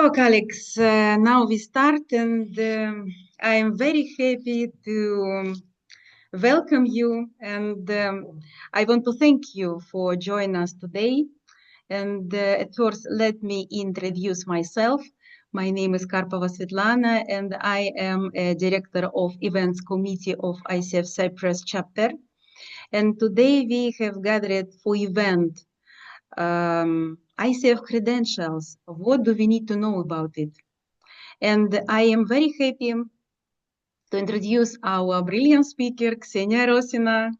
So, colleagues, now we start, and I am very happy to welcome you, and I want to thank you for joining us today. And at first, let me introduce myself. My name is Karpova Svetlana, and I am a Director of Events Committee of ICF Cyprus chapter. And today we have gathered for event ICF credentials. What do we need to know about it? And I am very happy to introduce our brilliant speaker, Ksenia Rosina.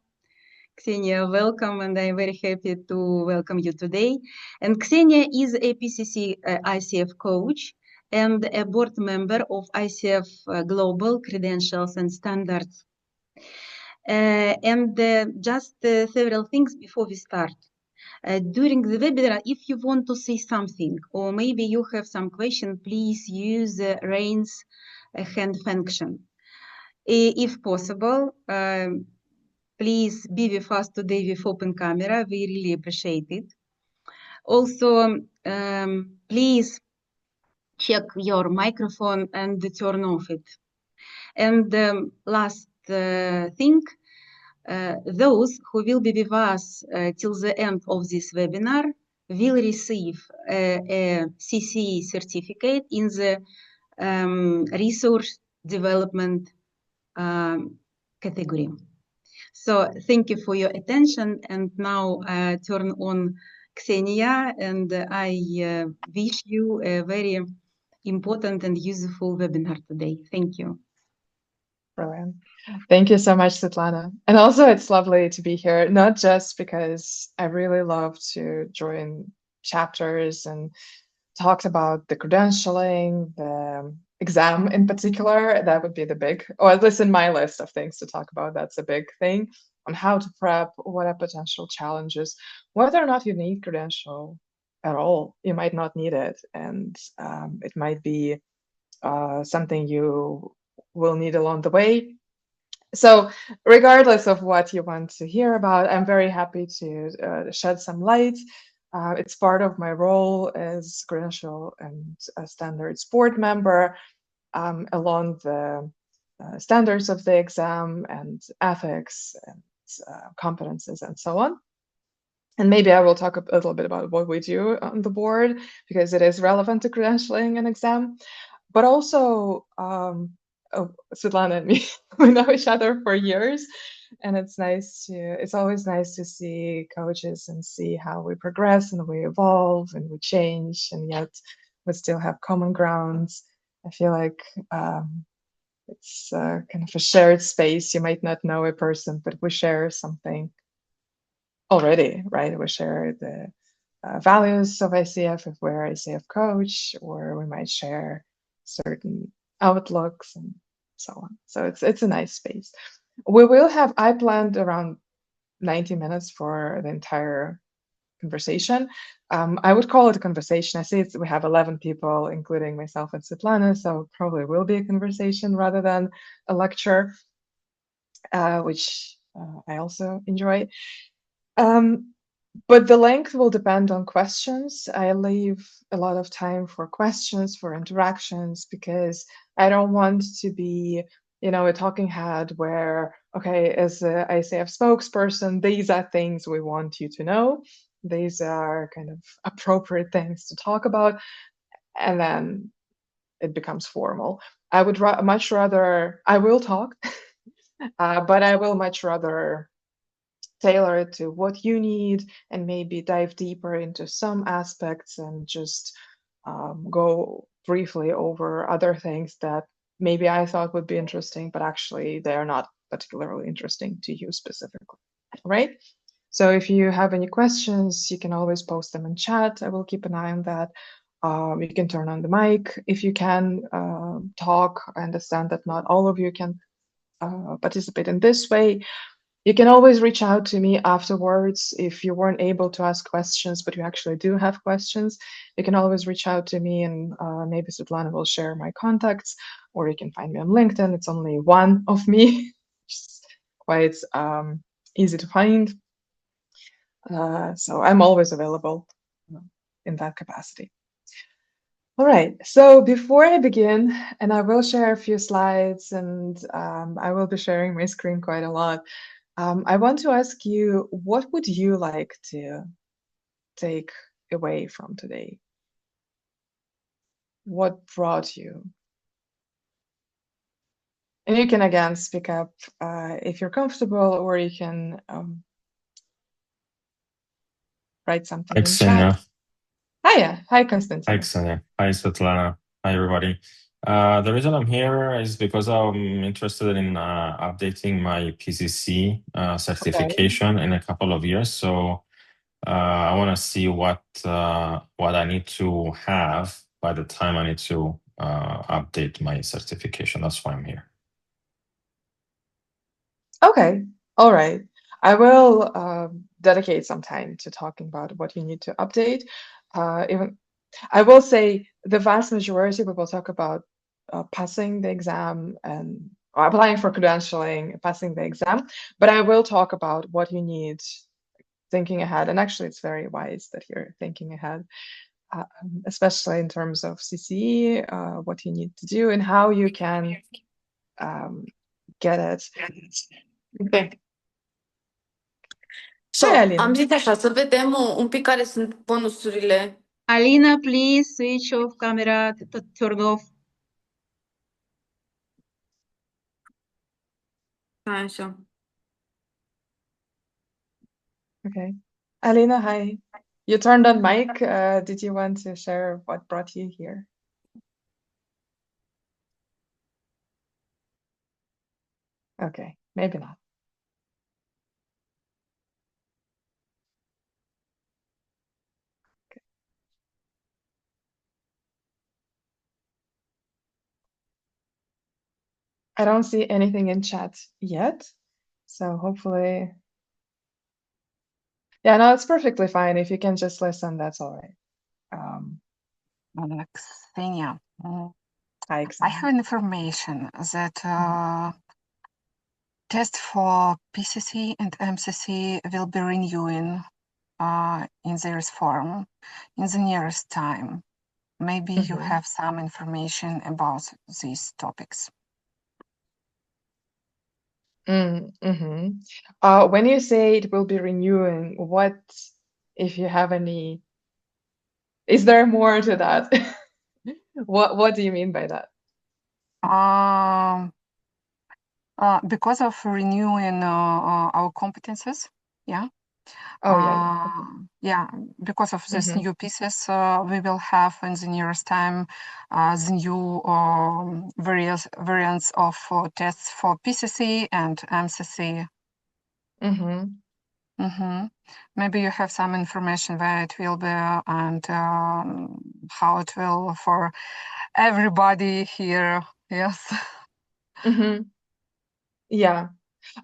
Ksenia, welcome, and I'm very happy to welcome you today. And Ksenia is a PCC ICF coach and a board member of ICF Global Credentials and Standards. Just several things before we start. During the webinar, if you want to say something, or maybe you have some question, please use the raise hand function. If possible, please be with us today with open camera. We really appreciate it. Also, please check your microphone and turn off it. And last thing, those who will be with us till the end of this webinar will receive a CCE certificate in the resource development category. So thank you for your attention, and now turn on Ksenia, and I wish you a very important and useful webinar today. Thank you. Brilliant. Thank you so much, Svetlana. And also it's lovely to be here, not just because I really love to join chapters and talk about the credentialing, the exam in particular. That would be the big, or at least in my list of things to talk about, that's a big thing on how to prep, what are potential challenges, whether or not you need credential at all. You might not need it, and it might be something you will need along the way. So regardless of what you want to hear about, I'm very happy to shed some light. It's part of my role as credential and standards board member along the standards of the exam and ethics and competences and so on. And maybe I will talk a little bit about what we do on the board because it is relevant to credentialing an exam. But also, Svetlana and me, we know each other for years, and it's always nice to see coaches and see how we progress and we evolve and we change, and yet we still have common grounds. I feel like it's kind of a shared space. You might not know a person, but we share something already, right? We share the values of ICF if we're ICF coach, or we might share certain outlooks and so on. So it's a nice space. We will have, I planned around 90 minutes for the entire conversation. I would call it a conversation. I see we have 11 people, including myself and Svetlana, so probably will be a conversation rather than a lecture, which I also enjoy. But the length will depend on questions. I leave a lot of time for questions, for interactions, because I don't want to be, a talking head where, okay, as a ICF spokesperson, these are things we want you to know. These are kind of appropriate things to talk about. And then it becomes formal. I would much rather, I will talk, but I will much rather tailor it to what you need and maybe dive deeper into some aspects and just go briefly over other things that maybe I thought would be interesting, but actually they're not particularly interesting to you specifically, right? So if you have any questions, you can always post them in chat. I will keep an eye on that. You can turn on the mic if you can talk. I understand that not all of you can participate in this way. You can always reach out to me afterwards if you weren't able to ask questions, but you actually do have questions. You can always reach out to me, and maybe Svetlana will share my contacts, or you can find me on LinkedIn. It's only one of me, which is quite easy to find. So I'm always available in that capacity. All right, so before I begin, and I will share a few slides, and I will be sharing my screen quite a lot. I want to ask you, what would you like to take away from today? What brought you? And you can again speak up if you're comfortable, or you can write something Hi, in chat. Ksenia. Hiya. Hi, Hi, Konstantin. Ksenia. Hi, Svetlana. Hi, everybody. The reason I'm here is because I'm interested in updating my PCC certification in a couple of years. So I want to see what I need to have by the time I need to update my certification. That's why I'm here. Okay. All right. I will dedicate some time to talking about what you need to update. Even I will say the vast majority we will talk about passing the exam and applying for credentialing, passing the exam, but I will talk about what you need thinking ahead. And actually, it's very wise that you're thinking ahead, especially in terms of CCE, what you need to do and how you can get it. Ok. So, Hi, Alina. am zis așa, să vedem un pic care sunt bonusurile. Alina, please switch off camera, turn off. Așa. Okay. Alina, hi. You turned on mic. Did you want to share what brought you here? Okay, maybe not. Okay. I don't see anything in chat yet, so hopefully. Yeah, no, it's perfectly fine. If you can just listen, that's all right. Ksenia, Hi, I Ksenia. have information that test for PCC and MCC will be renewing in their form in the nearest time. Maybe you have some information about these topics. When you say it will be renewing, what, if you have any, is there more to that? What do you mean by that? Because of renewing our competences, yeah. Oh, yeah. Okay. Yeah, because of these new pieces, we will have in the nearest time the new various variants of tests for PCC and MCC. Maybe you have some information where it will be and how it will for everybody here. Yes. Yeah,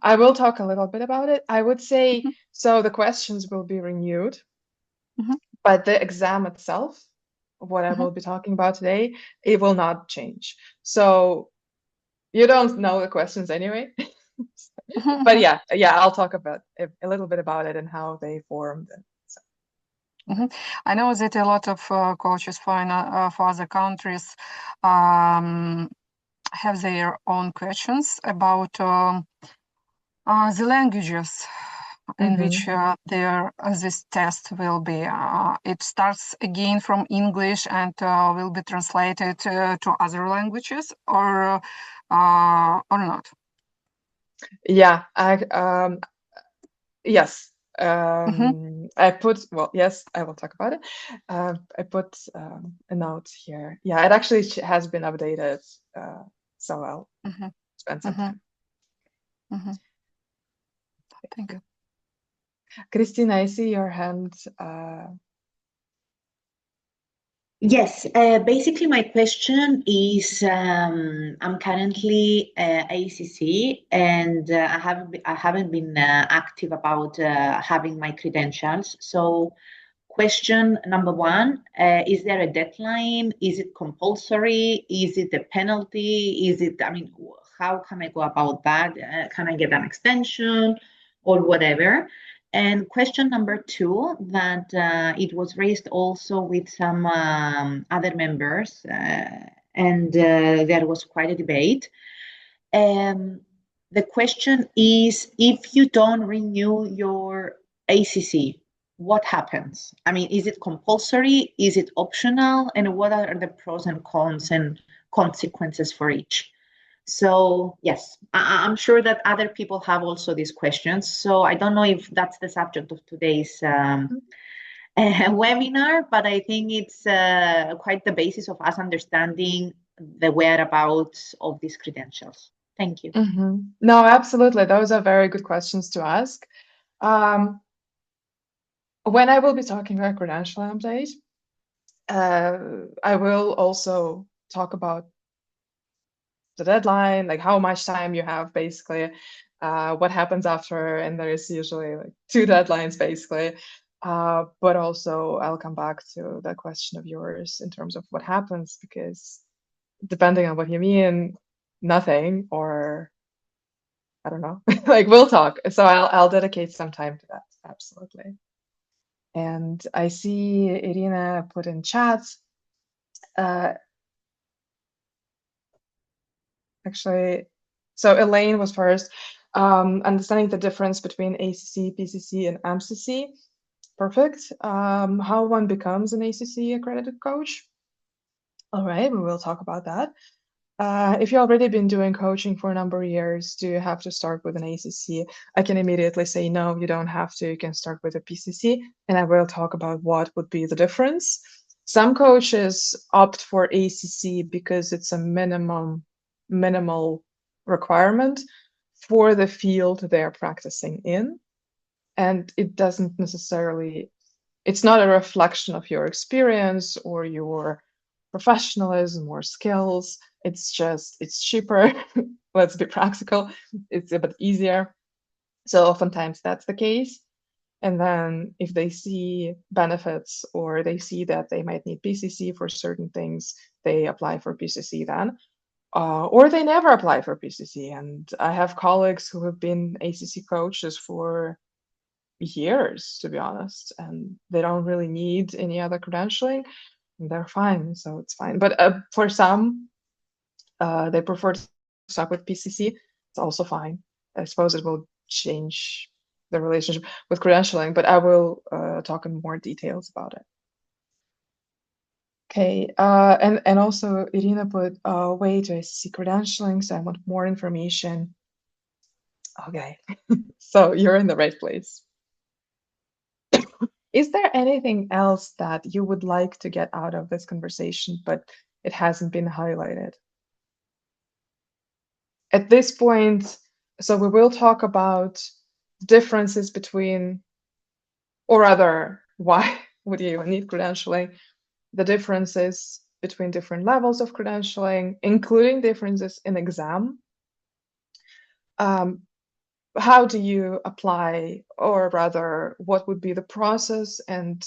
I will talk a little bit about it. I would say, so the questions will be renewed, but the exam itself, what I will be talking about today, it will not change. So you don't know the questions anyway. But yeah, I'll talk about a little bit about it and how they formed. So. I know that a lot of coaches for other countries have their own questions about the languages in which this test will be. It starts again from English and will be translated to other languages, or not. Yeah, yes. I put, well, yes, I will talk about it. I put a note here. Yeah, it actually has been updated, so I'll spend some time. Thank you. Christine, I see your hand. Yes, basically my question is, I'm currently ACC and I haven't been active about having my credentials. So question number one, is there a deadline? Is it compulsory? Is it a penalty? How can I go about that? Can I get an extension or whatever? And question number 2, that it was raised also with some other members, and there was quite a debate. The question is, if you don't renew your ACC, what happens? I mean, is it compulsory? Is it optional? And what are the pros and cons and consequences for each? So yes, I'm sure that other people have also these questions. So I don't know if that's the subject of today's webinar, but I think it's quite the basis of us understanding the whereabouts of these credentials. Thank you. No, absolutely. Those are very good questions to ask. When I will be talking about credentialing update, I will also talk about the deadline, like how much time you have, basically, what happens after, and there's usually like 2 deadlines, basically. But also I'll come back to that question of yours in terms of what happens, because depending on what you mean, nothing, or I don't know, like we'll talk. So I'll dedicate some time to that, absolutely. And I see Irina put in chat. Actually, so Elaine was first. Understanding the difference between ACC, PCC, and MCC. Perfect. How one becomes an ACC accredited coach. All right, we will talk about that. If you've already been doing coaching for a number of years, do you have to start with an ACC? I can immediately say, no, you don't have to. You can start with a PCC, and I will talk about what would be the difference. Some coaches opt for ACC because it's a minimal requirement for the field they're practicing in. And it doesn't necessarily, it's not a reflection of your experience or your professionalism or skills. It's just, it's cheaper. Let's be practical. It's a bit easier. So oftentimes that's the case. And then if they see benefits or they see that they might need PCC for certain things, they apply for PCC then. Or they never apply for PCC. And I have colleagues who have been ACC coaches for years, to be honest, and they don't really need any other credentialing. They're fine, so it's fine. But for some, they prefer to start with PCC. It's also fine. I suppose it will change the relationship with credentialing, but I will talk in more details about it. Okay, and also Irina put way to ACC credentialing, so I want more information. Okay, so you're in the right place. Is there anything else that you would like to get out of this conversation, but it hasn't been highlighted? At this point, so we will talk about differences between, or rather, why would you even need credentialing, the differences between different levels of credentialing, including differences in exam. How do you apply, or rather, what would be the process, and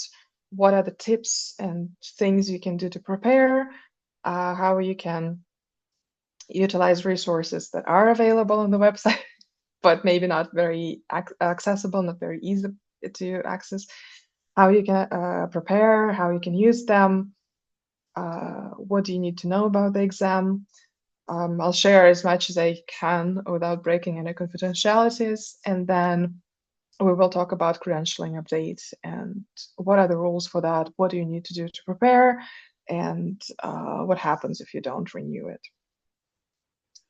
what are the tips and things you can do to prepare, how you can utilize resources that are available on the website, but maybe not very accessible, not very easy to access, how you can prepare, how you can use them, what do you need to know about the exam. I'll share as much as I can without breaking any confidentialities, and then we will talk about credentialing updates and what are the rules for that, what do you need to do to prepare, and what happens if you don't renew it.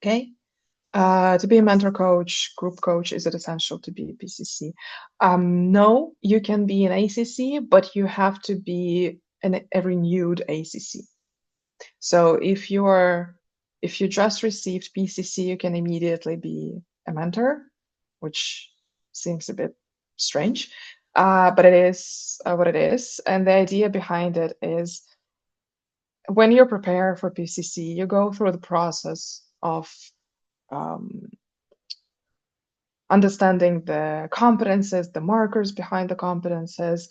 Okay. To be a mentor coach, group coach, is it essential to be a PCC? No, you can be an ACC, but you have to be a renewed ACC. So if you just received PCC, you can immediately be a mentor, which seems a bit strange, but it is what it is. And the idea behind it is when you prepare for PCC, you go through the process of understanding the competences, the markers behind the competences.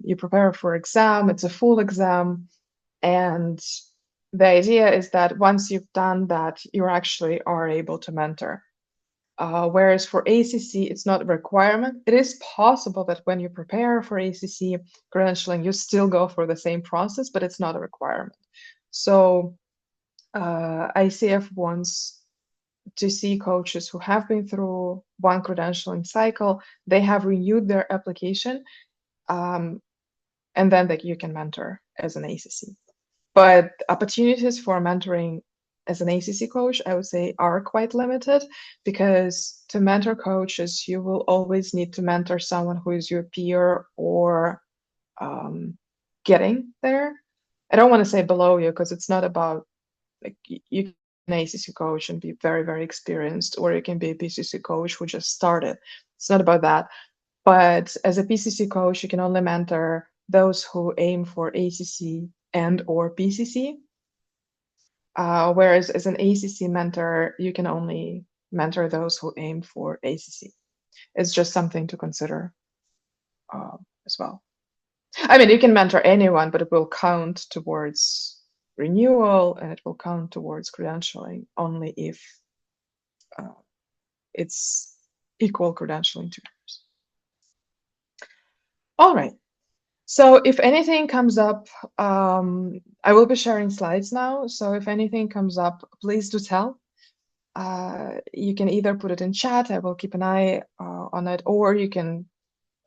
You prepare for exam, it's a full exam. And the idea is that once you've done that, you actually are able to mentor. Whereas for ACC, it's not a requirement. It is possible that when you prepare for ACC credentialing, you still go for the same process, but it's not a requirement. So ICF wants to see coaches who have been through one credentialing cycle, they have renewed their application, and then that you can mentor as an ACC. But opportunities for mentoring as an ACC coach, I would say, are quite limited, because to mentor coaches, you will always need to mentor someone who is your peer or getting there. I don't want to say below you, because it's not about, like, you can be an ACC coach and be very, very experienced, or you can be a PCC coach who just started. It's not about that. But as a PCC coach, you can only mentor those who aim for ACC and or PCC. Whereas as an ACC mentor, you can only mentor those who aim for ACC. It's just something to consider as well. I mean, you can mentor anyone, but it will count towards renewal and it will count towards credentialing only if it's equal credentialing to yours. All right. So if anything comes up, I will be sharing slides now. So if anything comes up, please do tell. You can either put it in chat, I will keep an eye on it, or you can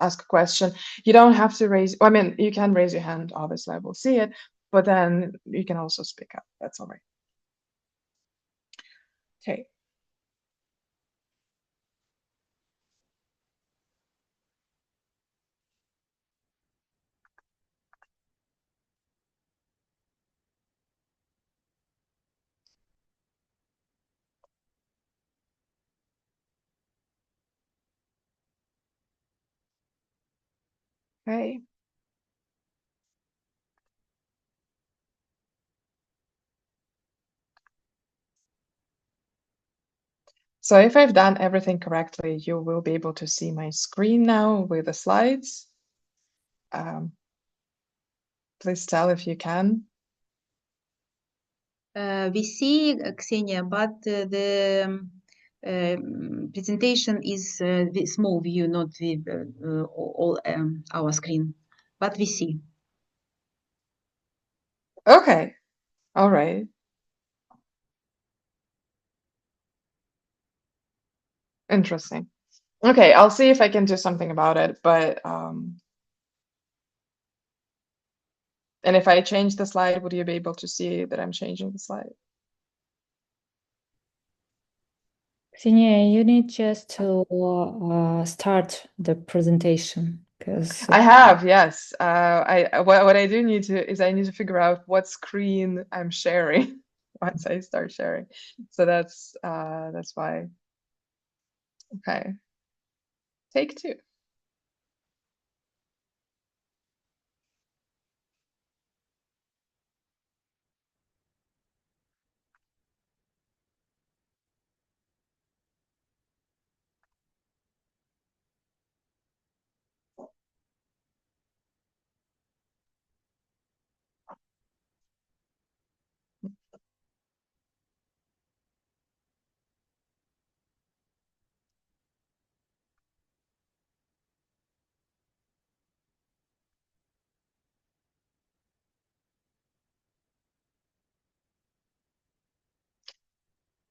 ask a question. You don't have to raise, I mean, you can raise your hand, obviously I will see it, but then you can also speak up, that's all right. Okay. Okay. So if I've done everything correctly, you will be able to see my screen now with the slides. Please tell if you can. We see, Ksenia, but the presentation is the small view, not with all our screen, but we see. Okay, all right. Interesting. Okay, I'll see if I can do something about it, but and if I change the slide, would you be able to see that I'm changing the slide? Ksenia, you need just to start the presentation, because I have, yes. What I do need to is I need to figure out what screen I'm sharing once I start sharing. So that's why. Okay. Take two.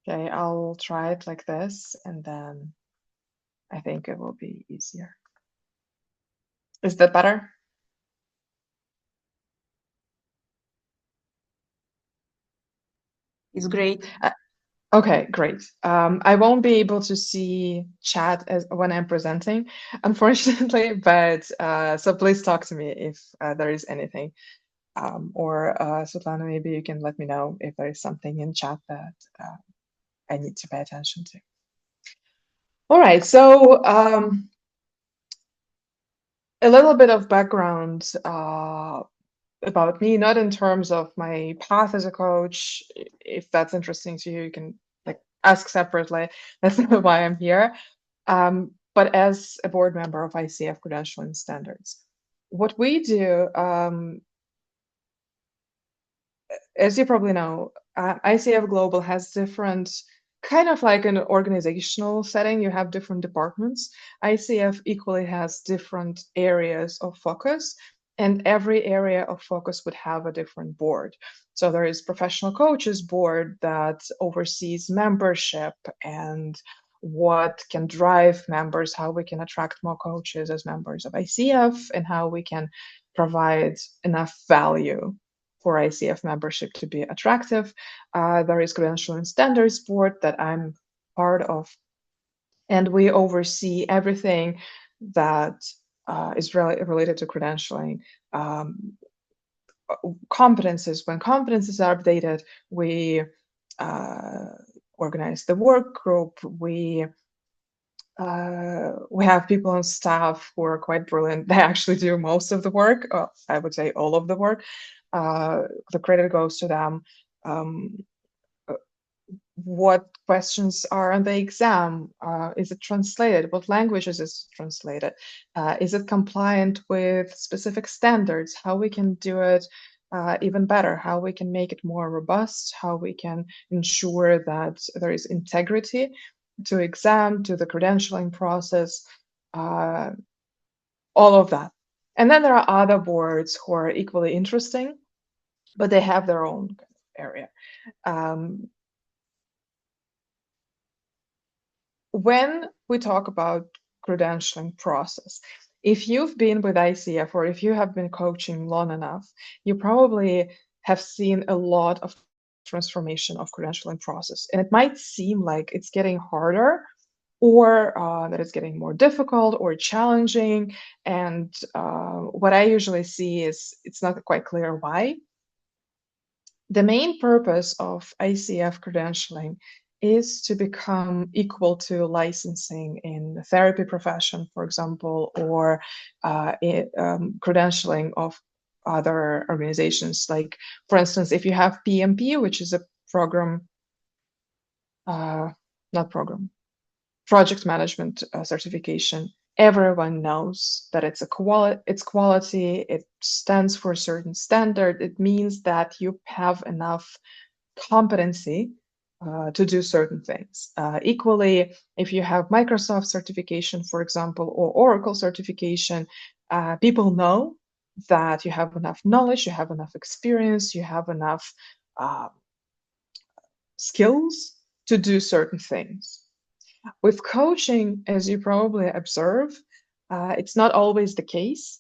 Okay, I'll try it like this, and then I think it will be easier. Is that better? It's great. Okay, great. I won't be able to see chat as when I'm presenting, unfortunately, but so please talk to me if there is anything. Or Svetlana, maybe you can let me know if there is something in chat that I need to pay attention to. All right, so a little bit of background about me, not in terms of my path as a coach. If that's interesting to you, you can like ask separately. That's not why I'm here. But as a board member of ICF Credentialing Standards, what we do, as you probably know, ICF Global has different kind of like an organizational setting. You have different departments. ICF equally has different areas of focus, and every area of focus would have a different board. So there is professional coaches board that oversees membership and what can drive members, how we can attract more coaches as members of ICF, and how we can provide enough value for ICF membership to be attractive. There is credentialing standards board that I'm part of, and we oversee everything that is related to credentialing. Competences, when competences are updated, we organize the work group. We have people on staff who are quite brilliant. They actually do most of the work. I would say all of the work. The credit goes to them. What questions are on the exam? Is it translated? What languages is it translated? Is it compliant with specific standards? How we can do it even better? How we can make it more robust? How we can ensure that there is integrity to exam, to the credentialing process, all of that. And then there are other boards who are equally interesting, but they have their own area. When we talk about credentialing process, if you've been with ICF or if you have been coaching long enough, you probably have seen a lot of transformation of credentialing process. And it might seem like it's getting harder, or that it's getting more difficult or challenging. And what I usually see is it's not quite clear why. The main purpose of ICF credentialing is to become equal to licensing in the therapy profession, for example, or credentialing of other organizations. Like, for instance, if you have PMP, which is a program, project management certification, everyone knows that it's quality, it stands for a certain standard. It means that you have enough competency to do certain things. Equally, if you have Microsoft certification, for example, or Oracle certification, people know that you have enough knowledge, you have enough experience, you have enough skills to do certain things. With coaching, as you probably observe, it's not always the case.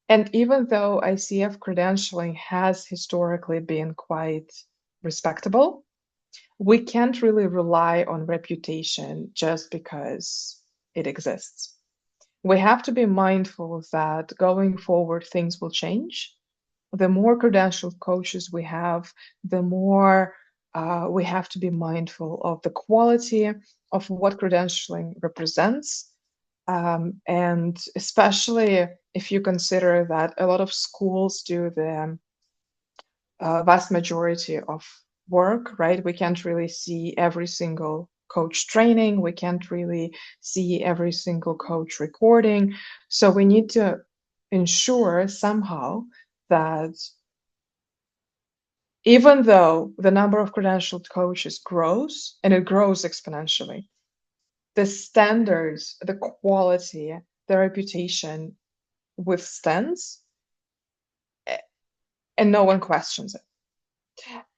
And even though ICF credentialing has historically been quite respectable, we can't really rely on reputation just because it exists. We have to be mindful that going forward, things will change. The more credentialed coaches we have, the more we have to be mindful of the quality of what credentialing represents. And especially if you consider that a lot of schools do the vast majority of work, right? We can't really see every single coach training. We can't really see every single coach recording. So we need to ensure somehow that even though the number of credentialed coaches grows, and it grows exponentially, the standards, the quality, the reputation withstands, and no one questions it.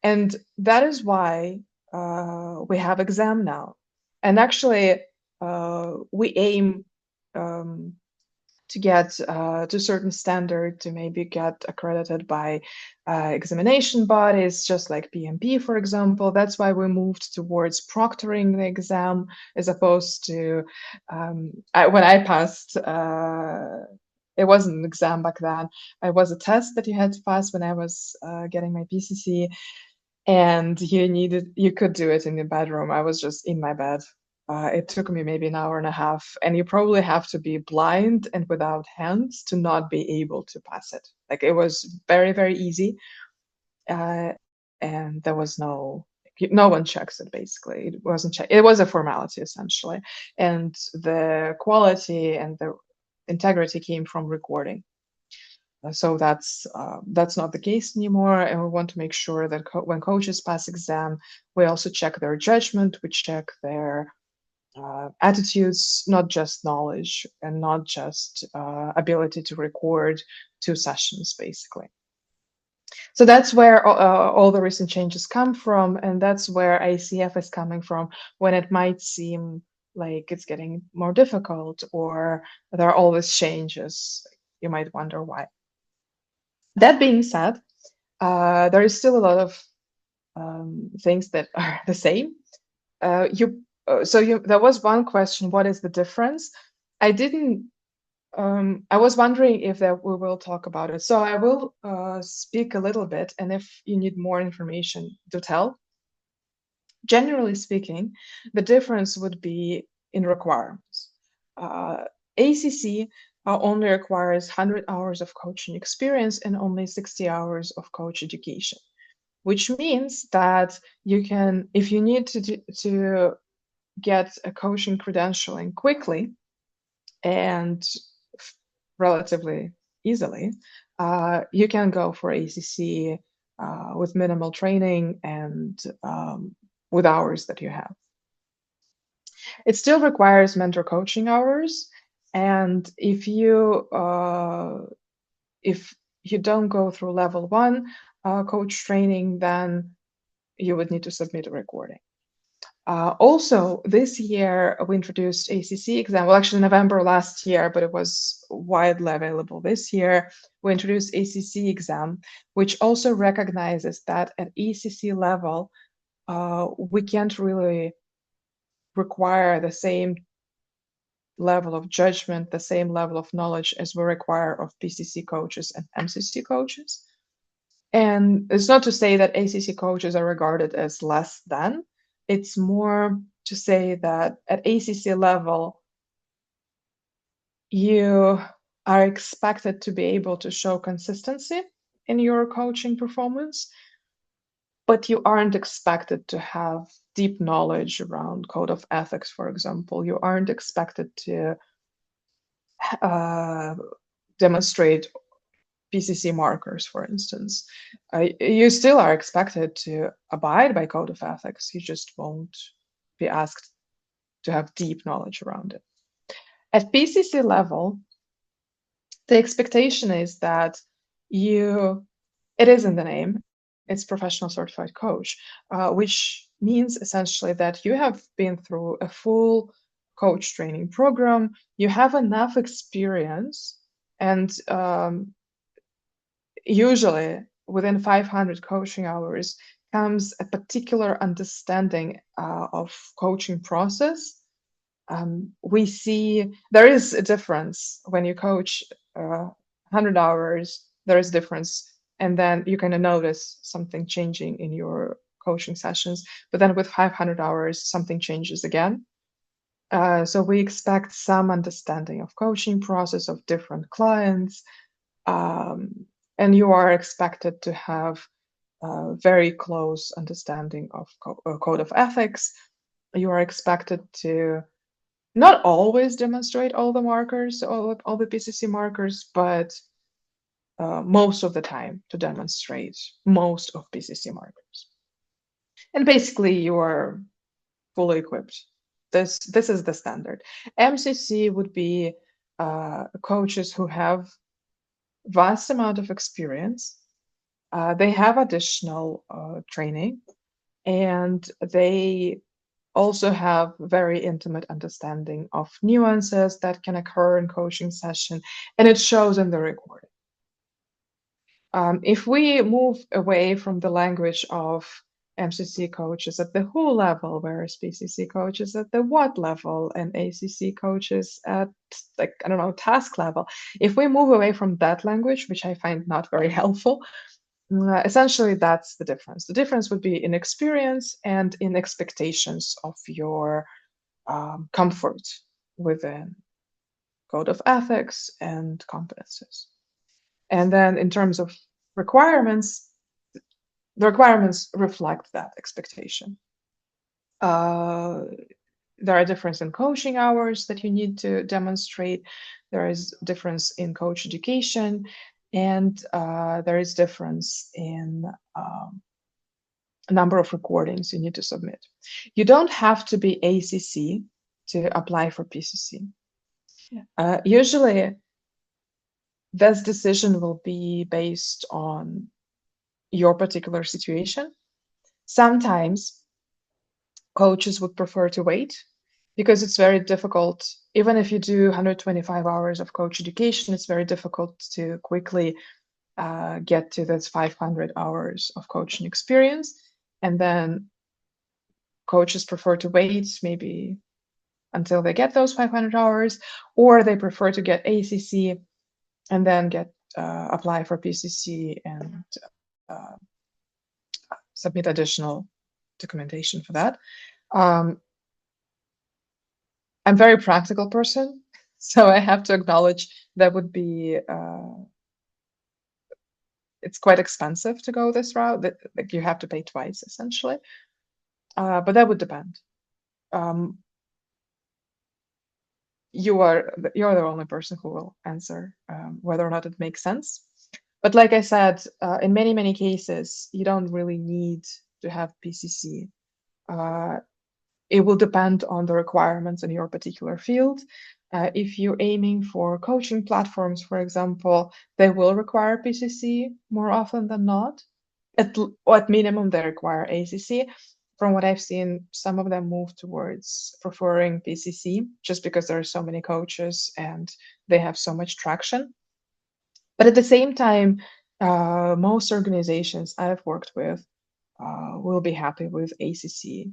And that is why we have exam now. And actually, we aim to get to a certain standard to maybe get accredited by examination bodies, just like PMP, for example. That's why we moved towards proctoring the exam, as opposed to when I passed, it wasn't an exam back then. It was a test that you had to pass when I was getting my PCC, and you could do it in the bedroom. I was just in my bed. It took me maybe an hour and a half, and you probably have to be blind and without hands to not be able to pass it. Like, it was very, very easy, and there was no one checks it. Basically, it wasn't checked. It was a formality essentially, and the quality and the integrity came from recording. So that's not the case anymore, and we want to make sure that when coaches pass exam, we also check their judgment, we check their attitudes, not just knowledge and not just ability to record 2 sessions, basically. So that's where all the recent changes come from, and that's where ICF is coming from when it might seem like it's getting more difficult or there are all these changes. You might wonder why. That being said, there is still a lot of things that are the same. There was one question: what is the difference? I didn't. I was wondering if we will talk about it. So I will speak a little bit, and if you need more information, do tell. Generally speaking, the difference would be in requirements. ACC only requires 100 hours of coaching experience and only 60 hours of coach education, which means that you can, if you need to get a coaching credentialing quickly and relatively easily, you can go for ACC with minimal training and with hours that you have. It still requires mentor coaching hours, and if you don't go through level 1 coach training, then you would need to submit a recording. Also, this year we introduced ACC exam. Well, actually November last year, but it was widely available this year. We introduced ACC exam, which also recognizes that at ACC level, we can't really require the same level of judgment, the same level of knowledge as we require of PCC coaches and MCC coaches. And it's not to say that ACC coaches are regarded as less than. It's more to say that at ACC level, you are expected to be able to show consistency in your coaching performance, but you aren't expected to have deep knowledge around code of ethics, for example. You aren't expected to demonstrate PCC markers, for instance. You still are expected to abide by code of ethics. You just won't be asked to have deep knowledge around it. At PCC level, the expectation is that it is in the name, it's professional certified coach, which means essentially that you have been through a full coach training program, you have enough experience, and usually within 500 coaching hours comes a particular understanding of coaching process. We see there is a difference when you coach 100 hours, there is a difference, and then you kind of notice something changing in your coaching sessions, but then with 500 hours, something changes again. So we expect some understanding of coaching process of different clients, and you are expected to have a very close understanding of code of ethics. You are expected to not always demonstrate all the markers, all the PCC markers, but most of the time to demonstrate most of PCC markers. And basically you are fully equipped. This is the standard. MCC would be coaches who have vast amount of experience. They have additional training, and they also have very intimate understanding of nuances that can occur in coaching session, and it shows in the recording. If we move away from the language of MCC coaches at the who level, whereas PCC coaches at the what level, and ACC coaches at, like, I don't know, task level. If we move away from that language, which I find not very helpful, essentially that's the difference. The difference would be in experience and in expectations of your comfort within code of ethics and competences. And then in terms of requirements, the requirements reflect that expectation. There are differences in coaching hours that you need to demonstrate. There is difference in coach education. and there is difference in number of recordings you need to submit. You don't have to be ACC to apply for PCC. Usually, this decision will be based on your particular situation. Sometimes coaches would prefer to wait because it's very difficult. Even if you do 125 hours of coach education, it's very difficult to quickly get to this 500 hours of coaching experience. And then coaches prefer to wait maybe until they get those 500 hours, or they prefer to get ACC and then apply for PCC and submit additional documentation for that. I'm a very practical person, so I have to acknowledge that would be it's quite expensive to go this route. That like you have to pay twice essentially, but that would depend. You're the only person who will answer whether or not it makes sense. But like I said, in many cases, you don't really need to have PCC. It will depend on the requirements in your particular field. If you're aiming for coaching platforms, for example, they will require PCC more often than not. At minimum, they require ACC. From what I've seen, some of them move towards preferring PCC just because there are so many coaches and they have so much traction. But at the same time, most organizations I've worked with will be happy with ACC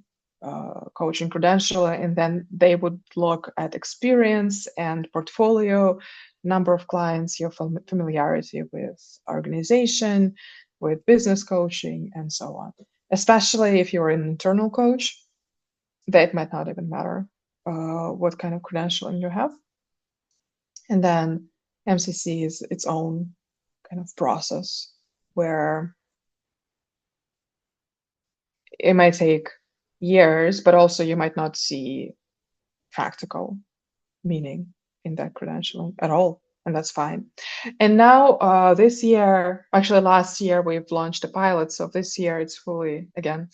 coaching credential, and then they would look at experience and portfolio, number of clients, your familiarity with organization, with business coaching, and so on. Especially if you're an internal coach, that might not even matter what kind of credentialing you have. And then MCC is its own kind of process where it might take years, but also you might not see practical meaning in that credentialing at all, and that's fine. And now this year, actually last year, we've launched a pilot, so this year it's fully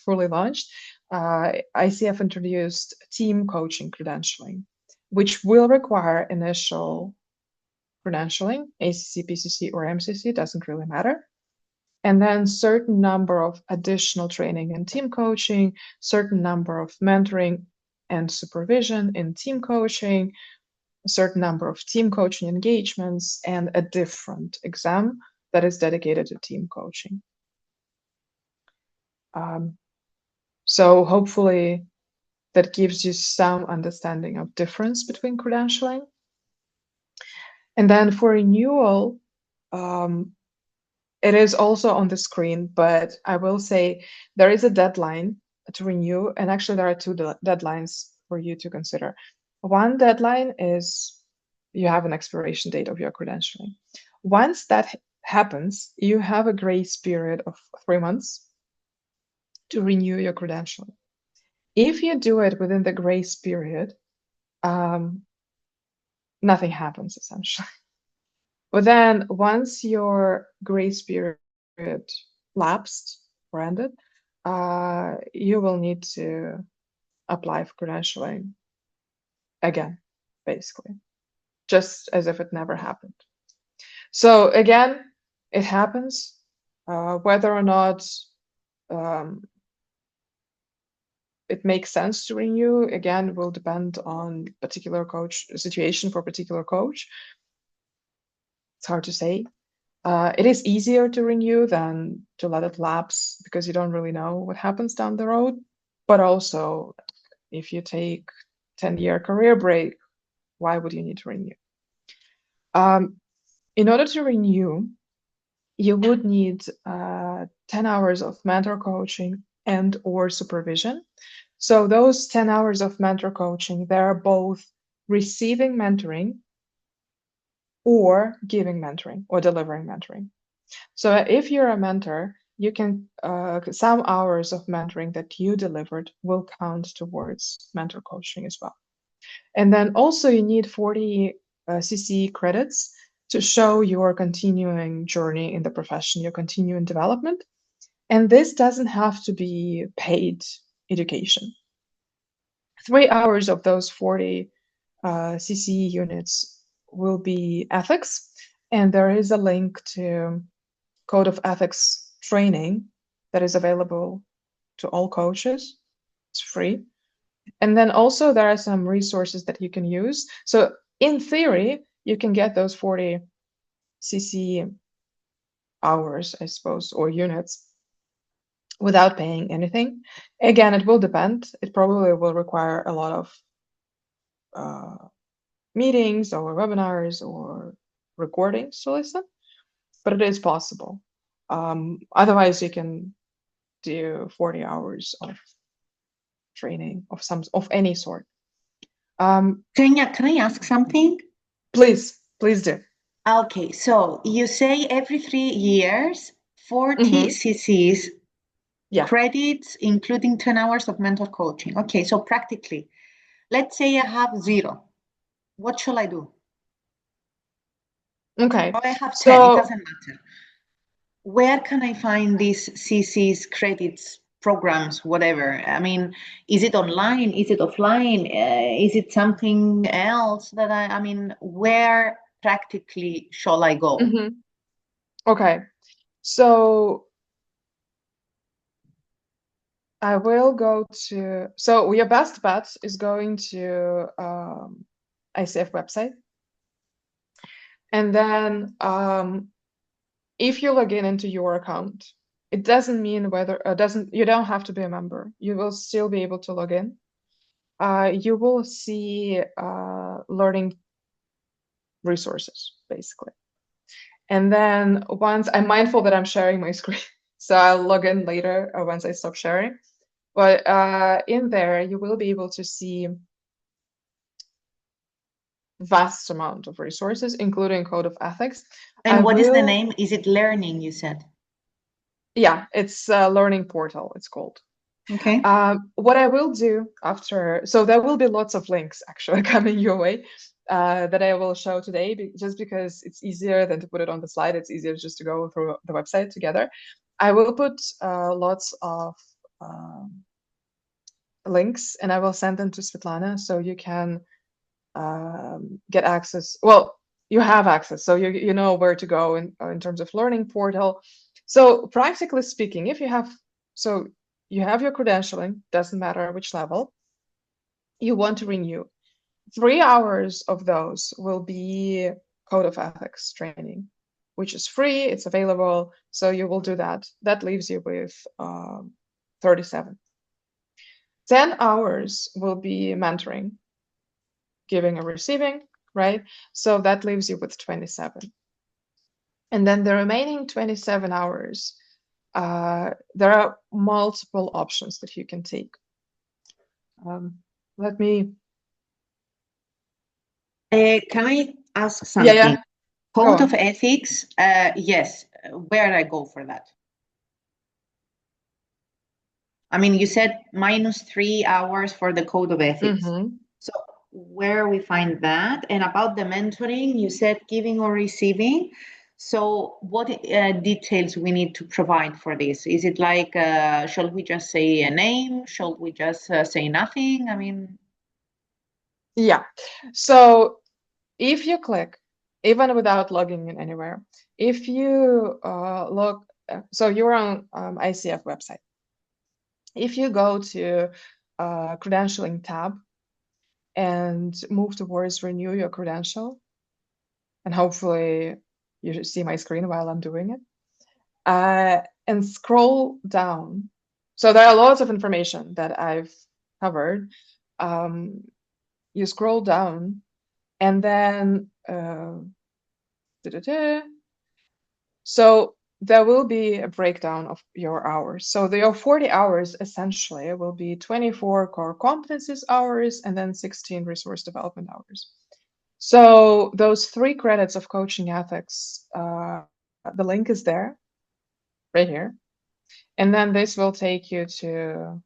launched. ICF introduced team coaching credentialing, which will require initial credentialing, ACC, PCC, or MCC, doesn't really matter. And then certain number of additional training and team coaching, certain number of mentoring and supervision in team coaching, a certain number of team coaching engagements, and a different exam that is dedicated to team coaching. So hopefully that gives you some understanding of difference between credentialing. And then for renewal, it is also on the screen, but I will say there is a deadline to renew, and actually there are two deadlines for you to consider. One deadline is you have an expiration date of your credentialing. Once that happens, you have a grace period of 3 months to renew your credentialing. If you do it within the grace period, nothing happens essentially. But then once your grace period lapsed or ended, you will need to apply for credentialing again, basically, just as if it never happened. So again, it happens. Whether or not it makes sense to renew, again, will depend on particular coach situation for particular coach. It's hard to say. It is easier to renew than to let it lapse because you don't really know what happens down the road. But also, if you take 10-year career break, why would you need to renew? In order to renew, you would need 10 hours of mentor coaching and or supervision. So those 10 hours of mentor coaching, they're both receiving mentoring or giving mentoring or delivering mentoring. So if you're a mentor, you can some hours of mentoring that you delivered will count towards mentor coaching as well. And then also you need 40 CC credits to show your continuing journey in the profession, your continuing development. And this doesn't have to be paid education. 3 hours of those 40 CC units will be ethics, and there is a link to Code of Ethics training that is available to all coaches. It's free. And then also there are some resources that you can use. So in theory, you can get those 40 CC hours, I suppose, or units without paying anything. Again, it will depend. It probably will require a lot of meetings or webinars or recordings to listen, but it is possible. Otherwise, you can do 40 hours of training of any sort. Ksenia, can I ask something? Please do. Okay, so you say every 3 years, 40 CCs, credits, including 10 hours of mentor coaching. Okay, so practically, let's say I have 0. What shall I do? Okay. Or I have 10, it doesn't matter. Where can I find these CCs, credits, programs, whatever? I mean, is it online? Is it offline? Is it something else that I mean, where practically shall I go? Okay, so I will go to, so your best bet is going to ICF website. And then if you log in into your account, it doesn't mean whether, you don't have to be a member. You will still be able to log in. You will see learning resources, basically. And then once, I'm mindful that I'm sharing my screen, so I'll log in later once I stop sharing. But in there, you will be able to see vast amount of resources, including Code of Ethics. And what is the name? Is it Learning, you said? Yeah, it's a learning portal, it's called. Okay. What I will do after, so there will be lots of links actually coming your way that I will show today, just because it's easier than to put it on the slide. It's easier just to go through the website together. I will put lots of links and I will send them to Svetlana so you can get access. Well, you have access, so you know where to go in terms of learning portal. So practically speaking, if you have, so you have your credentialing, doesn't matter which level, you want to renew. 3 hours of those will be Code of Ethics training, which is free, it's available, so you will do that. That leaves you with 37. 10 hours will be mentoring, giving and receiving, right? So that leaves you with 27. And then the remaining 27 hours, there are multiple options that you can take. Let me... Can I ask something? Yeah. Code of Ethics, yes. Where do I go for that? I mean, you said -3 hours for the Code of Ethics. So where we find that? And about the mentoring, you said giving or receiving. So what details we need to provide for this? Is it like, shall we just say a name? Shall we just say nothing? I mean... Yeah. So if you click, even without logging in anywhere, if you log, so you're on ICF website. If you go to credentialing tab and move towards renew your credential, and hopefully you see my screen while I'm doing it, and scroll down. So there are lots of information that I've covered. You scroll down and then so there will be a breakdown of your hours. So your 40 hours essentially will be 24 core competencies hours and then 16 resource development hours. So those 3 credits of coaching ethics, the link is there, right here. And then this will take you to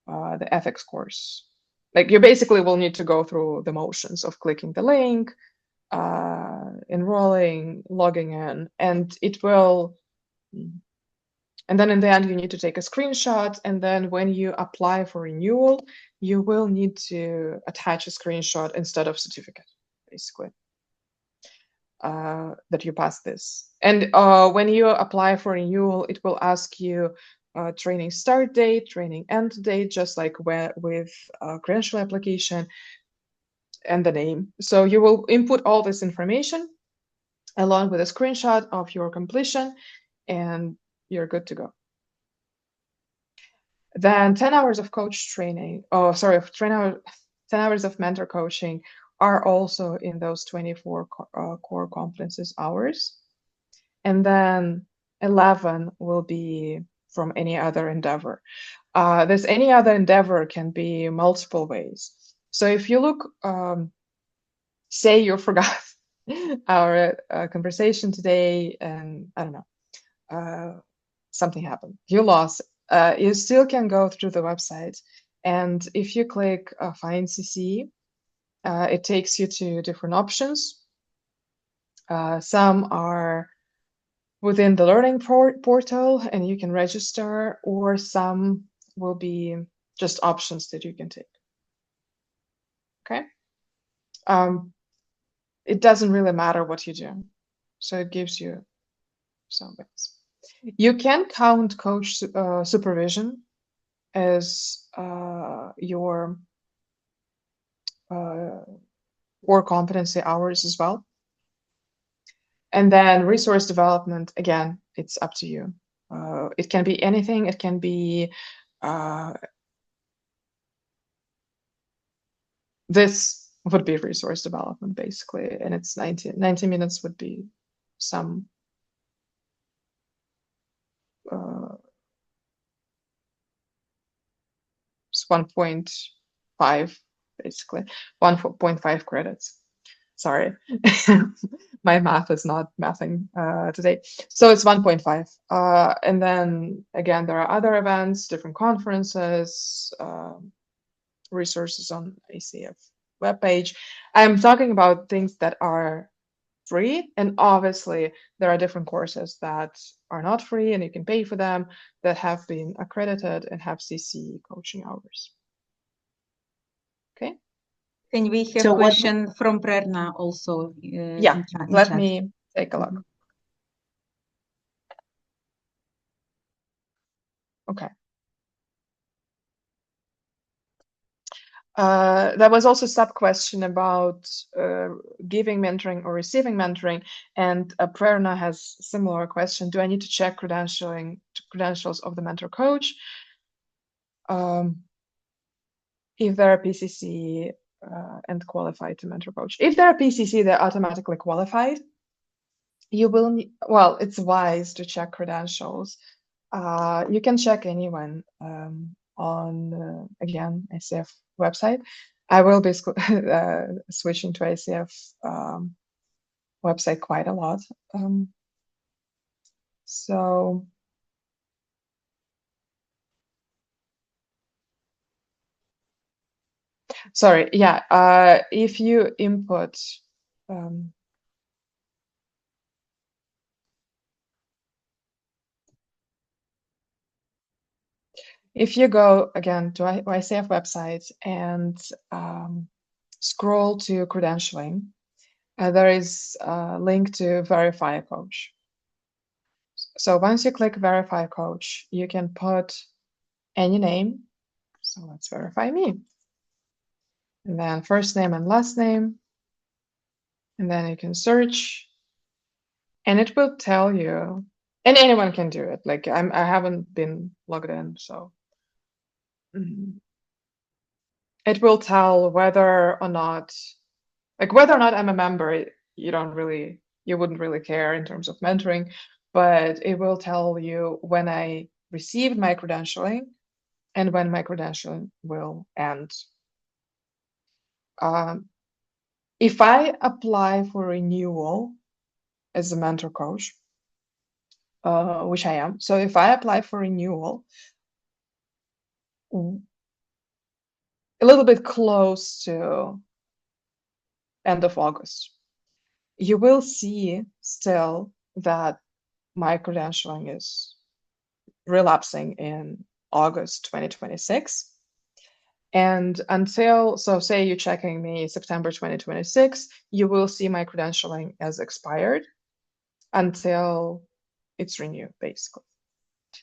the ethics course. Like you basically will need to go through the motions of clicking the link, enrolling, logging in, and it will. And then in the end, you need to take a screenshot. And then when you apply for renewal, you will need to attach a screenshot instead of certificate, basically, that you passed this. And when you apply for renewal, it will ask you training start date, training end date, just like with credential application, and the name. So you will input all this information along with a screenshot of your completion, and you're good to go. Then 10 hours of coach training, 10 hours of mentor coaching are also in those 24 core competencies hours. And then 11 will be from any other endeavor. This any other endeavor can be multiple ways. So if you look, say you forgot our conversation today, and I don't know, something happened, you lost it. You still can go through the website, and if you click Find CC, it takes you to different options. Some are within the learning portal, and you can register, or some will be just options that you can take. Okay. It doesn't really matter what you do, so it gives you some ways. You can count coach supervision as your core competency hours as well. And then resource development, again, it's up to you. It can be anything. It can be this would be resource development, basically, and it's 90 minutes would be some it's 1.5, basically 1.5 credits. Sorry, my math is not mathing today. So it's 1.5. And then again, there are other events, different conferences, resources on ICF webpage. I'm talking about things that are free, and obviously there are different courses that are not free and you can pay for them, that have been accredited and have CC coaching hours. Okay. And we have a question from Prerna also. Yeah, let me take a look. Okay. There was also a sub-question about giving mentoring or receiving mentoring, and Prerna has a similar question. Do I need to check credentials of the mentor coach? If they're PCC and qualified to mentor coach. If they're PCC, they're automatically qualified. You will need, well, it's wise to check credentials. You can check anyone on, again, ICF website. I will be switching to ICF website quite a lot. So sorry, yeah, if you input if you go again to ICF website and scroll to credentialing, there is a link to verify a coach. So once you click verify coach, you can put any name. So let's verify me. And then first name and last name. And then you can search. And it will tell you, and anyone can do it. Like I haven't been logged in, so it will tell whether or not I'm a member. You wouldn't really care in terms of mentoring, but it will tell you when I received my credentialing and when my credentialing will end. If I apply for renewal as a mentor coach, which I am, so if I apply for renewal a little bit close to end of August, you will see still that my credentialing is relapsing in August 2026. And until, so say you're checking me September 2026, you will see my credentialing as expired until it's renewed, basically.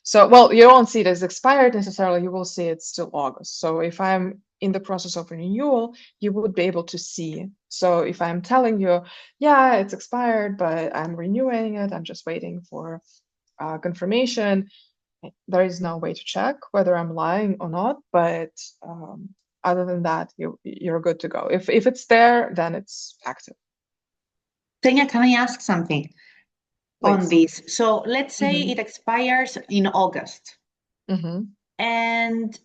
So, well, you won't see it as expired necessarily, you will see it's still August. So if I'm in the process of renewal, you would be able to see. So if I'm telling you, yeah, it's expired, but I'm renewing it, I'm just waiting for confirmation, there is no way to check whether I'm lying or not, but other than that, you're good to go. If it's there, then it's active. Ksenia, can I ask something on this? So let's say it expires in August. And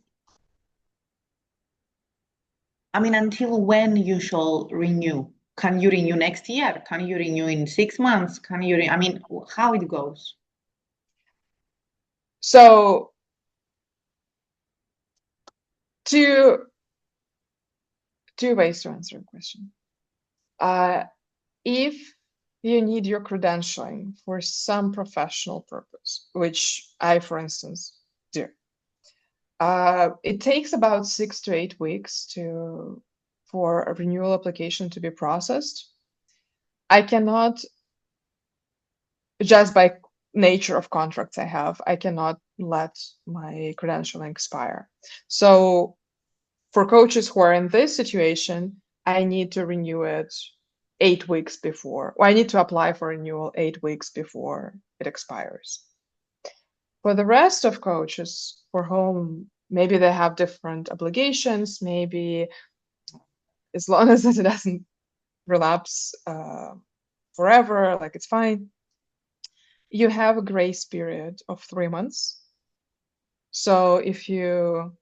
I mean, until when you shall renew? Can you renew next year? Can you renew in 6 months? Can you, I mean, how it goes? So two ways to answer the question. If you need your credentialing for some professional purpose, which I, for instance, do, it takes about 6 to 8 weeks for a renewal application to be processed. I cannot, just by nature of contracts I have, I cannot let my credentialing expire. So for coaches who are in this situation, I need to renew it 8 weeks before, or I need to apply for renewal 8 weeks before it expires. For the rest of coaches for whom maybe they have different obligations, maybe as long as it doesn't relapse forever, like it's fine, you have a grace period of 3 months. So if you,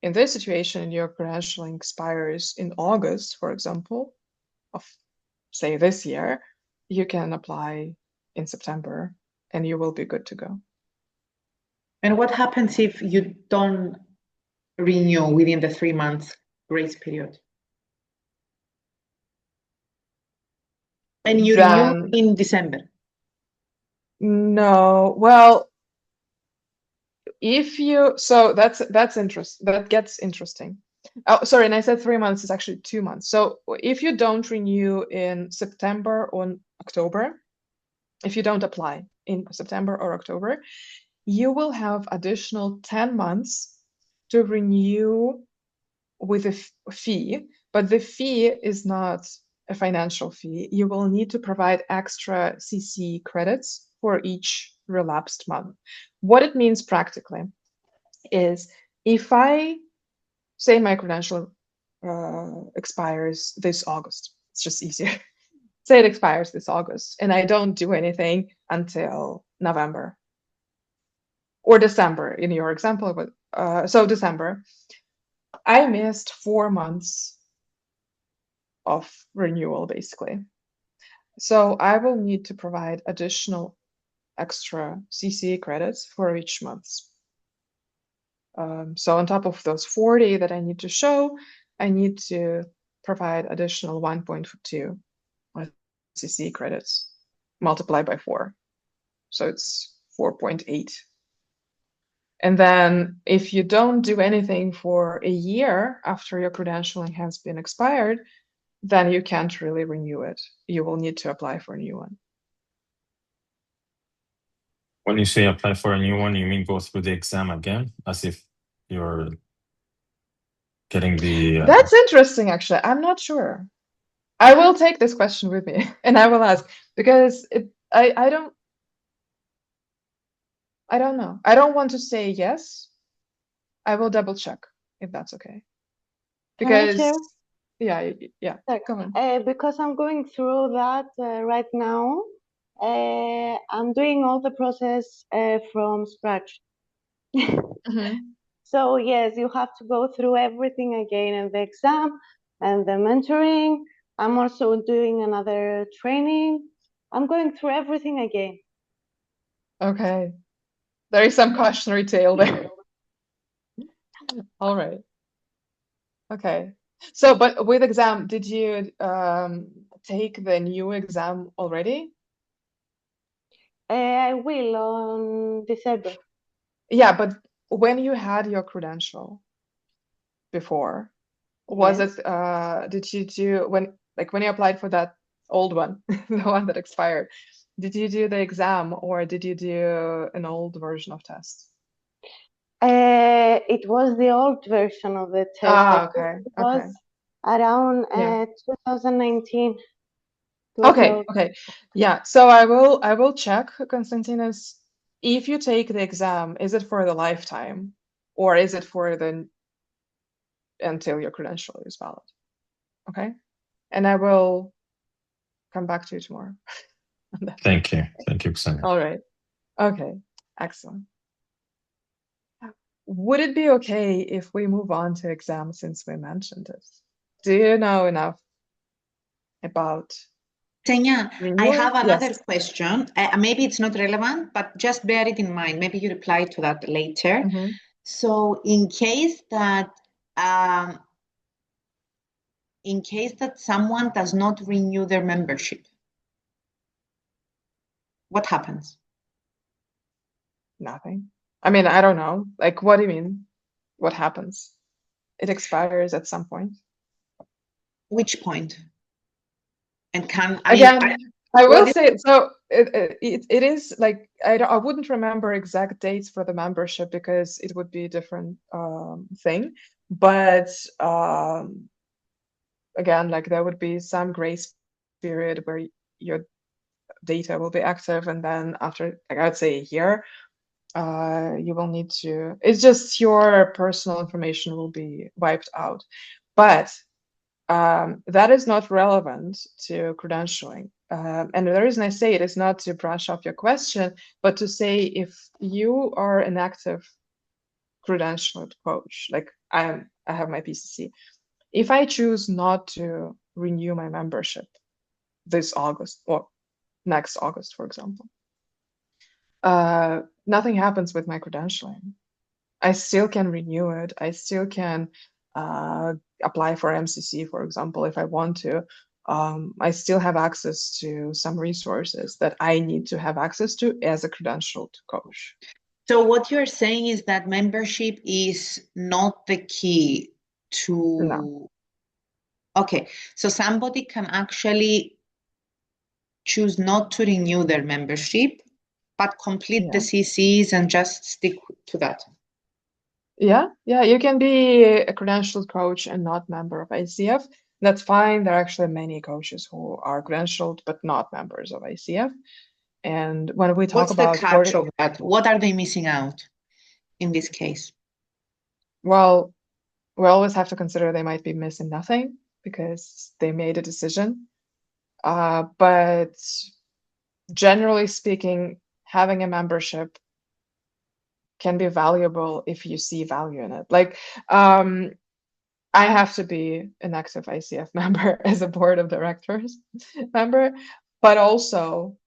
in this situation, your credentialing expires in August, for example, of say this year, you can apply in September and you will be good to go. And what happens if you don't renew within the 3 months grace period? And you renew in December? No, well, if you, so that's interesting. That gets interesting. Oh, sorry, and I said 3 months, is actually 2 months. So if you don't renew in September or October, if you don't apply in September or October, you will have additional 10 months to renew with a fee, but the fee is not a financial fee. You will need to provide extra CC credits for each relapsed month. What it means practically is if I say my credential expires this August, it's just easier. Say it expires this August and I don't do anything until November or December in your example, but so December, I missed 4 months of renewal basically. So I will need to provide additional extra CCA credits for each month. So on top of those 40 that I need to show, I need to provide additional 1.2 CCA credits multiplied by 4. So it's 4.8. And then if you don't do anything for a year after your credentialing has been expired, then you can't really renew it. You will need to apply for a new one. When you say apply for a new one, you mean go through the exam again, as if you're getting the... That's interesting, actually. I'm not sure. I will take this question with me and I will ask, because I don't know. I don't want to say yes. I will double check if that's okay. Because yeah, come on. Because I'm going through that right now. I'm doing all the process from scratch. So yes, you have to go through everything again in the exam and the mentoring. I'm also doing another training. I'm going through everything again. Okay. There is some cautionary tale there. All right. Okay. So, but with exam, did you take the new exam already? I will on December. Yeah, but when you had your credential before, was Yes. it did you do when you applied for that old one, the one that expired, did you do the exam or did you do an old version of test? It was the old version of the test. I think Okay, it was okay. around Yeah. 2019. Okay, okay. Yeah, so I will check, Konstantinos, if you take the exam, is it for the lifetime or is it for the until your credential is valid? Okay. And I will come back to you tomorrow on that. Thank you. Thank you, Ksenia. All right. Okay. Excellent. Would it be okay if we move on to exams since we mentioned it? Do you know enough about Ksenia, I renewal? have another Yes. question. Maybe it's not relevant, but just bear it in mind. Maybe you reply to that later. Mm-hmm. So in case that someone does not renew their membership, what happens? Nothing. I mean, I don't know. Like, what do you mean? What happens? It expires at some point. Which point? And Again, I will what is- say so. It is like I wouldn't remember exact dates for the membership because it would be a different thing. But again, like there would be some grace period where your data will be active, and then after, like I'd say a year, you will need to. It's just your personal information will be wiped out, but that is not relevant to credentialing. And the reason I say it is not to brush off your question, but to say if you are an active credentialed coach, like I have my PCC, if I choose not to renew my membership this August or next August, for example, nothing happens with my credentialing. I still can renew it. I still can apply for MCC, for example, if I want to. I still have access to some resources that I need to have access to as a credentialed coach. So what you're saying is that membership is not the key to... No. Okay, so somebody can actually choose not to renew their membership, but complete the CCs and just stick to that. Yeah, you can be a credentialed coach and not member of ICF. That's fine. There are actually many coaches who are credentialed but not members of ICF. And when we talk about what's the catch of that? What are they missing out in this case? Well, we always have to consider they might be missing nothing because they made a decision. But generally speaking, having a membership can be valuable if you see value in it. Like, I have to be an active ICF member as a board of directors member, but also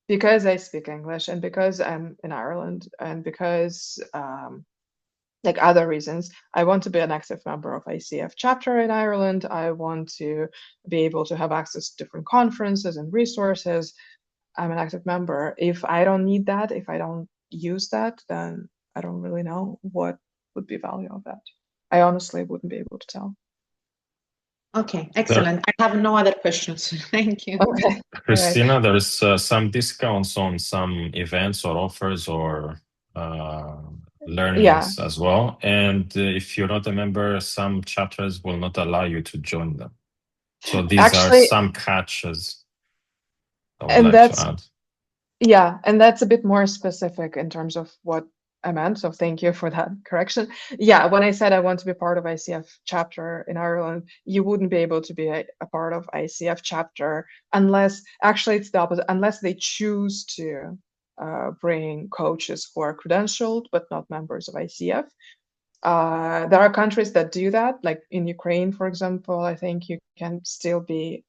because I speak English and because I'm in Ireland and because like other reasons, I want to be an active member of ICF chapter in Ireland. I want to be able to have access to different conferences and resources. I'm an active member. If I don't need that, if I don't use that, then I don't really know what would be value of that. I honestly wouldn't be able to tell. Okay, excellent. I have no other questions. Thank you. Okay. Christina, there's some discounts on some events or offers or learnings as well. And if you're not a member, some chapters will not allow you to join them. So these are some catches I would like to add. Yeah, and that's a bit more specific in terms of what I meant. So thank you for that correction. Yeah, when I said I want to be part of ICF chapter in Ireland, you wouldn't be able to be a part of ICF chapter unless, actually it's the opposite, unless they choose to bring coaches who are credentialed but not members of ICF. There are countries that do that, like in Ukraine, for example. I think you can still be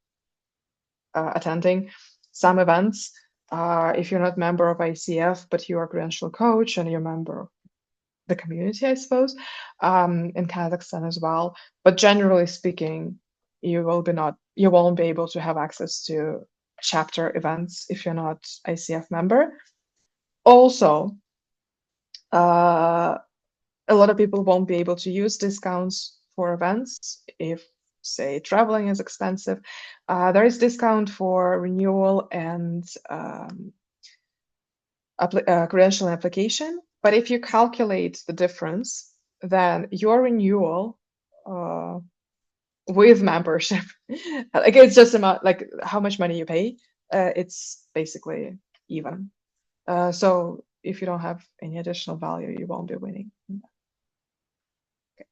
attending some events. If you're not a member of ICF, but you are a credentialed coach and you're a member of the community, I suppose, in Kazakhstan as well. But generally speaking, you won't be able to have access to chapter events if you're not ICF member. Also, a lot of people won't be able to use discounts for events if, say, traveling is expensive. There is discount for renewal and credential application, but if you calculate the difference, then your renewal with membership, like it's just about like how much money you pay, it's basically even. So if you don't have any additional value, you won't be winning. Okay.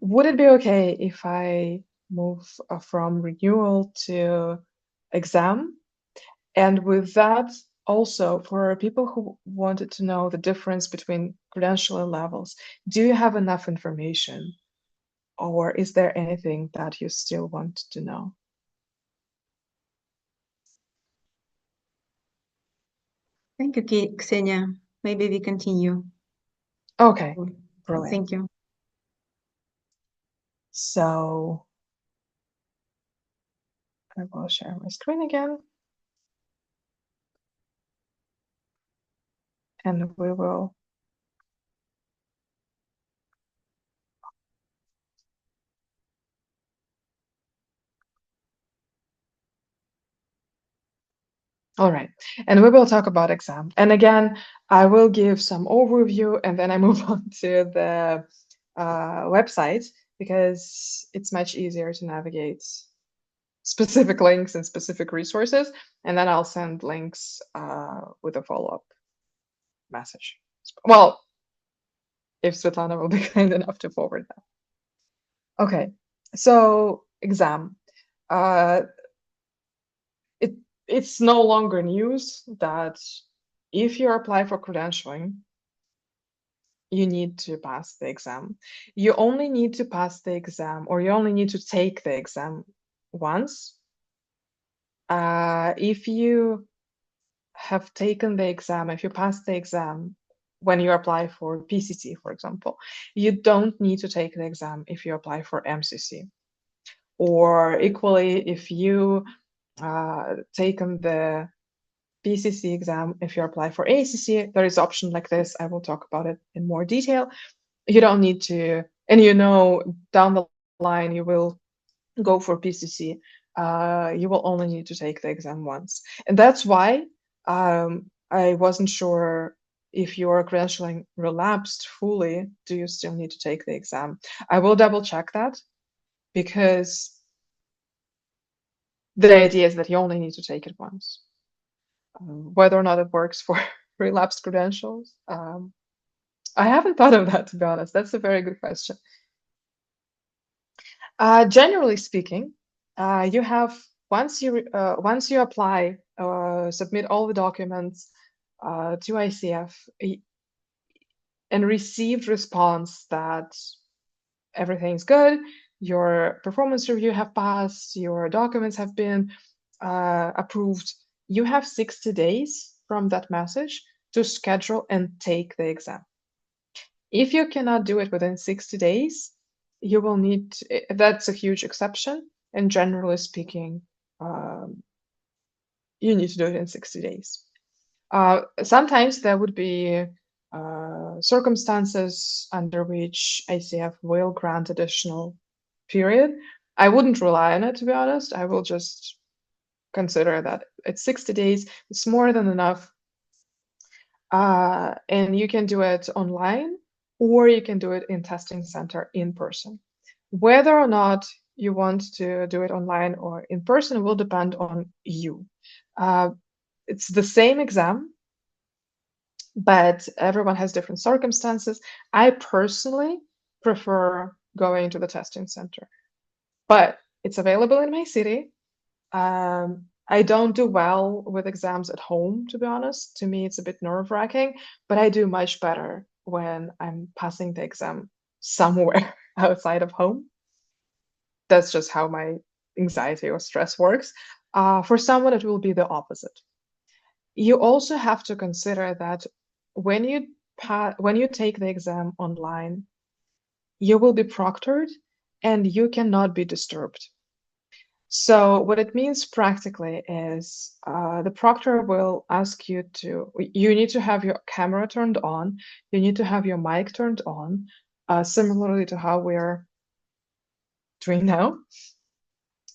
Would it be okay if I move from renewal to exam? And with that, also for people who wanted to know the difference between credentialing levels, do you have enough information, or is there anything that you still want to know? Thank you, Ksenia. Maybe we continue. Okay, brilliant. Thank you. So I will share my screen again. And we will all right, and we will talk about exam. And again, I will give some overview and then I move on to the website because it's much easier to navigate specific links and specific resources. And then I'll send links with a follow-up message. Well, if Svetlana will be kind enough to forward that. Okay, so exam. It's no longer news that if you apply for credentialing, you need to pass the exam. You only need to pass the exam, or you only need to take the exam once. If you have taken the exam, if you pass the exam when you apply for PCC, for example, you don't need to take the exam if you apply for MCC. Or equally, if you taken the PCC exam, if you apply for ACC, there is option like this. I will talk about it in more detail. You don't need to, and you know down the line you will go for PCC. You will only need to take the exam once. And that's why I wasn't sure if your credentialing relapsed fully, do you still need to take the exam? I will double check that because the idea is that you only need to take it once. Whether or not it works for relapsed credentials, I haven't thought of that, to be honest. That's a very good question. Generally speaking, you have once you apply, submit all the documents to ICF and received response that everything's good, your performance review have passed, your documents have been approved, you have 60 days from that message to schedule and take the exam. If you cannot do it within 60 days, you will need to, that's a huge exception, and generally speaking, you need to do it in 60 days. Sometimes there would be circumstances under which ICF will grant additional period. I wouldn't rely on it, to be honest. I will just consider that it's 60 days. It's more than enough. And you can do it online, or you can do it in testing center in person. Whether or not you want to do it online or in person will depend on you. It's the same exam, but everyone has different circumstances. I personally prefer going to the testing center, but it's available in my city. I don't do well with exams at home, to be honest. To me, it's a bit nerve-wracking, but I do much better when I'm passing the exam somewhere outside of home. That's just how my anxiety or stress works. For someone, it will be the opposite. You also have to consider that when you take the exam online, you will be proctored, and you cannot be disturbed. So what it means practically is the proctor will ask you need to have your camera turned on, you need to have your mic turned on, similarly to how we're doing now.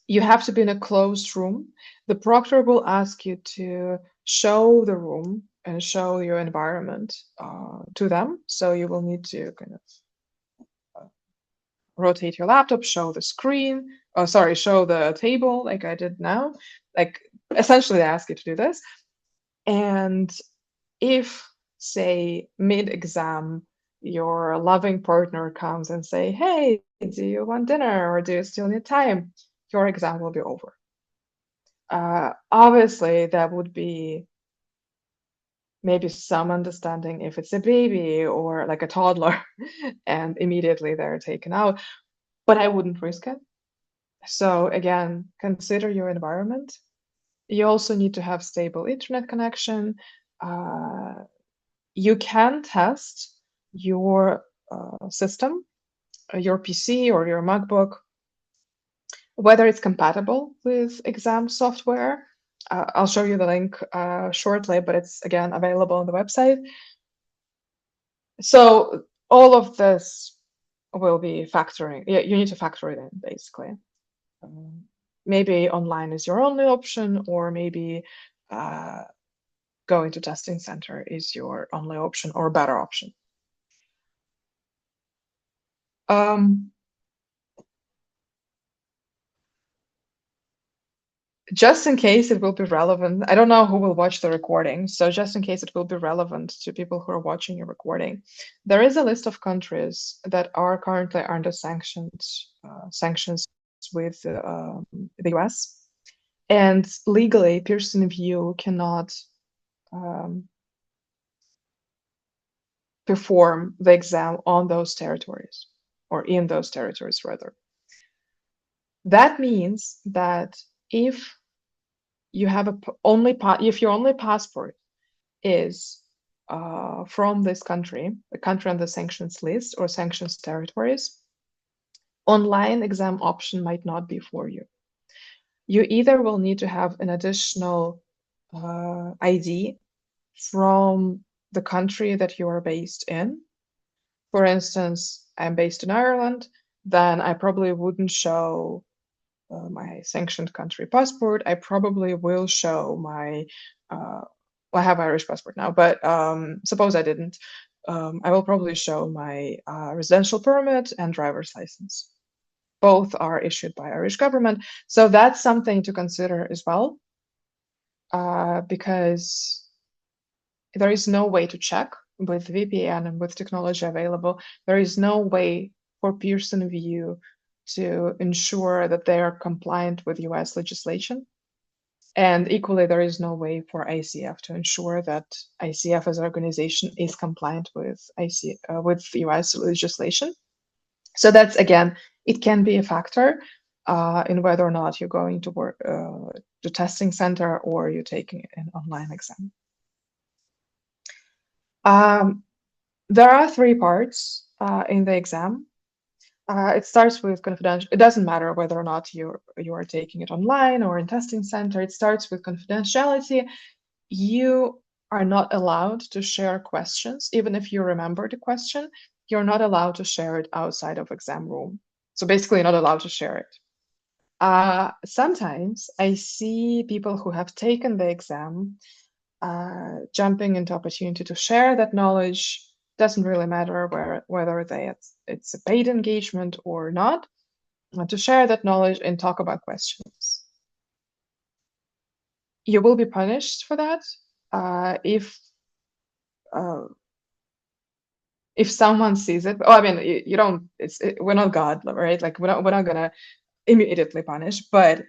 You have to be in a closed room. The proctor will ask you to show the room and show your environment to them. So you will need to kind of rotate your laptop, show the screen, show the table like I did now. Like essentially they ask you to do this. And if, say, mid-exam, your loving partner comes and say, hey, do you want dinner or do you still need time? Your exam will be over. Obviously, that would be maybe some understanding if it's a baby or like a toddler and immediately they're taken out, but I wouldn't risk it. So again, consider your environment. You also need to have stable internet connection. You can test your system, your PC or your MacBook, whether it's compatible with exam software. I'll show you the link shortly, but it's again available on the website. So all of this will be factoring. Yeah, you need to factor it in basically. Maybe online is your only option, or maybe going to testing center is your only option or better option. Just in case it will be relevant, I don't know who will watch the recording, so just in case it will be relevant to people who are watching your recording, there is a list of countries that are currently under sanctions with the US, and legally Pearson VUE cannot perform the exam on those territories, or in those territories rather. That means that if you have if your only passport is from this country, a country on the sanctions list or sanctions territories, online exam option might not be for you. You either will need to have an additional ID from the country that you are based in. For instance, I'm based in Ireland, then I probably wouldn't show my sanctioned country passport. I probably will show my, well, I have Irish passport now, but suppose I didn't, I will probably show my residential permit and driver's license. Both are issued by Irish government. So that's something to consider as well, because there is no way to check with VPN and with technology available. There is no way for Pearson VUE to ensure that they are compliant with US legislation. And equally, there is no way for ICF to ensure that ICF as an organization is compliant with US legislation. So that's, again, it can be a factor in whether or not you're going to work to testing center or you're taking an online exam. There are 3 parts in the exam. It starts with confidential. It doesn't matter whether or not you are taking it online or in testing center. It starts with confidentiality. You are not allowed to share questions, even if you remember the question. You're not allowed to share it outside of exam room. So basically, you're not allowed to share it. Sometimes I see people who have taken the exam jumping into opportunity to share that knowledge. Doesn't really matter whether it's a paid engagement or not, to share that knowledge and talk about questions. You will be punished for that if someone sees it. Oh, I mean, you don't. We're not God, right? Like we're not gonna immediately punish, but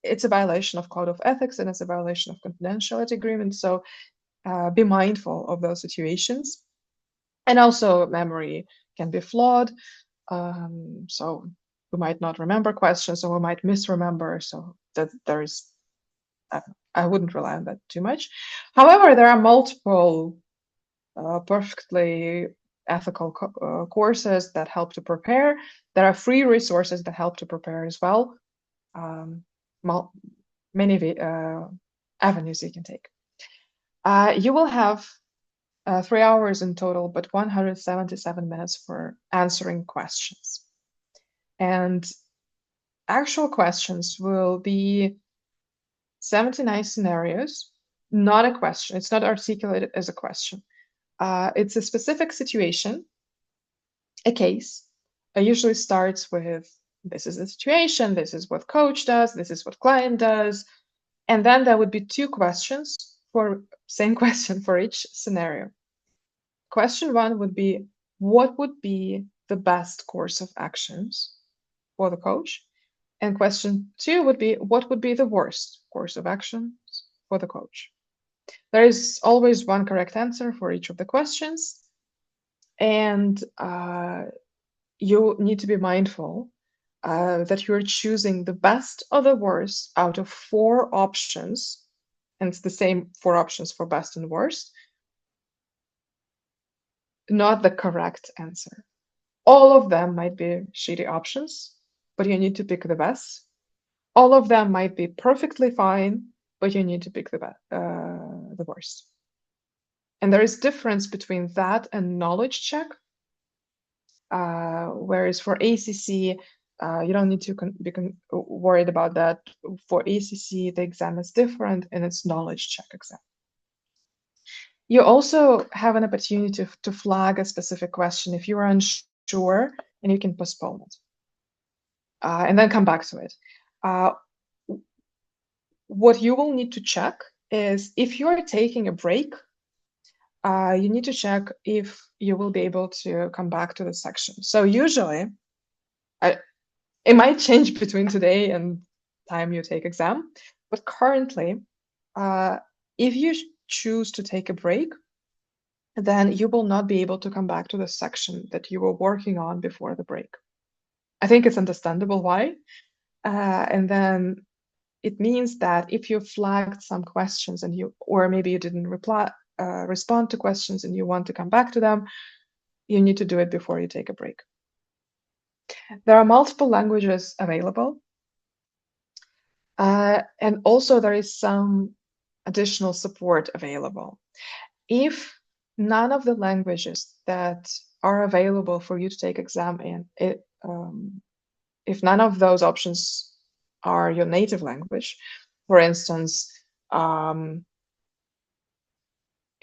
it's a violation of code of ethics and it's a violation of confidentiality agreement. So be mindful of those situations. And also memory can be flawed. So we might not remember questions or we might misremember. So that there is, I wouldn't rely on that too much. However, there are multiple perfectly ethical courses that help to prepare There are free resources that help to prepare as well. Many avenues you can take. You will have 3 hours in total, but 177 minutes for answering questions. And actual questions will be 79 scenarios, not a question. It's not articulated as a question. It's a specific situation, a case. It usually starts with, this is the situation, this is what coach does, this is what client does. And then there would be 2 questions for same question for each scenario. Question 1 would be, what would be the best course of actions for the coach? And question 2 would be, what would be the worst course of actions for the coach? There is always one correct answer for each of the questions. And you need to be mindful that you're choosing the best or the worst out of 4 options. And it's the same 4 options for best and worst. Not the correct answer. All of them might be shitty options, but you need to pick the best. All of them might be perfectly fine, but you need to pick the worst. And there is difference between that and knowledge check. Whereas for ACC, you don't need to be worried about that. For ACC, the exam is different and it's knowledge check exam. You also have an opportunity to flag a specific question if you are unsure, and you can postpone it and then come back to it. What you will need to check is if you are taking a break, you need to check if you will be able to come back to the section. So usually, it might change between today and time you take exam, but currently, if you choose to take a break, then you will not be able to come back to the section that you were working on before the break. I think it's understandable why. And then it means that if you flagged some questions and or maybe you didn't respond to questions and you want to come back to them, you need to do it before you take a break. There are multiple languages available. And also there is some additional support available. If none of the languages that are available for you to take exam in, if none of those options are your native language, for instance, in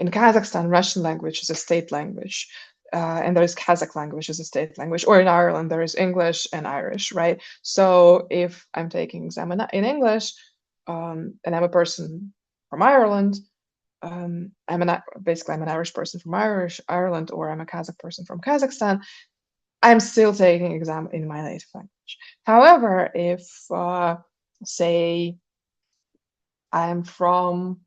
Kazakhstan, Russian language is a state language, and there is Kazakh language as a state language, or in Ireland, there is English and Irish, right? So if I'm taking exam in English, and I'm a person from Ireland, basically I'm an Irish person from Ireland, or I'm a Kazakh person from Kazakhstan, I'm still taking exam in my native language. However, if, say, I'm from,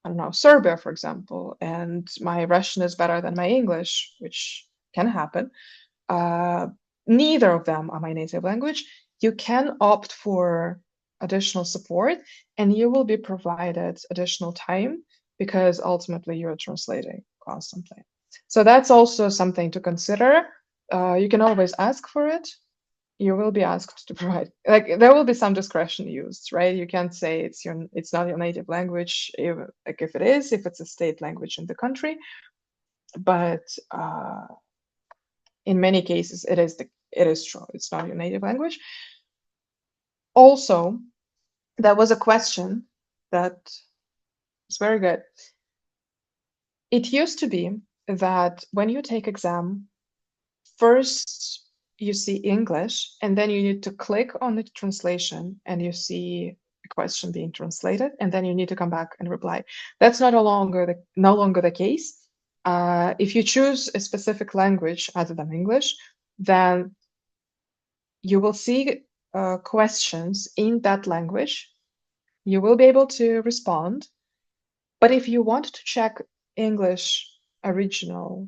I don't know, Serbia, for example, and my Russian is better than my English, which can happen, neither of them are my native language, you can opt for additional support and you will be provided additional time because ultimately you're translating constantly. So that's also something to consider. You can always ask for it. You will be asked to provide, like, there will be some discretion used, right? You can't say it's not your native language, if it is, if it's a state language in the country. But in many cases, it is true. It's not your native language. Also, there was a question that was very good. It used to be that when you take exam, first you see English, and then you need to click on the translation and you see a question being translated, and then you need to come back and reply. That's no longer the case. If you choose a specific language other than English, then you will see questions in that language. You will be able to respond. But if you want to check English original,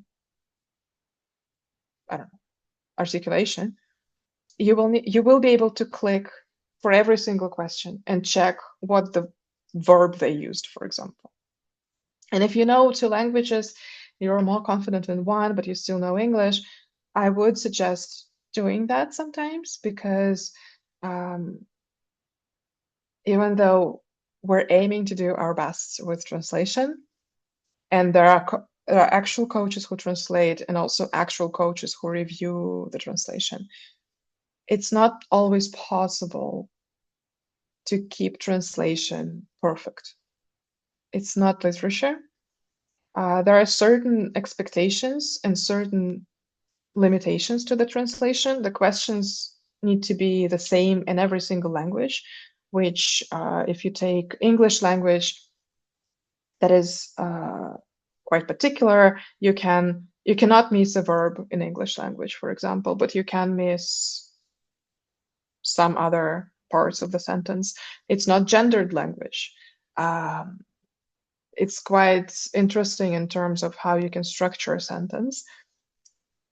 I don't know, articulation, you will be able to click for every single question and check what the verb they used, for example. And if you know 2 languages, you're more confident in one, but you still know English, I would suggest doing that sometimes because even though we're aiming to do our best with translation, and there are actual coaches who translate and also actual coaches who review the translation, it's not always possible to keep translation perfect. It's not literature. There are certain expectations and certain limitations to the translation. The questions need to be the same in every single language, which if you take English language, that is quite particular. You cannot miss a verb in English language, for example, but you can miss some other parts of the sentence. It's not gendered language. It's quite interesting in terms of how you can structure a sentence.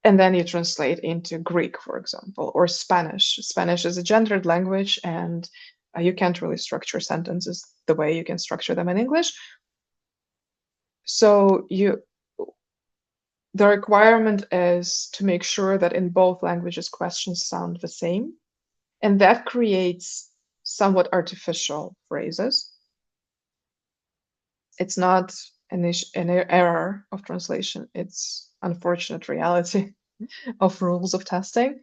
And then you translate into Greek, for example, or Spanish. Spanish is a gendered language, and you can't really structure sentences the way you can structure them in English. So the requirement is to make sure that in both languages questions sound the same, and that creates somewhat artificial phrases. It's not an error of translation, it's unfortunate reality of rules of testing.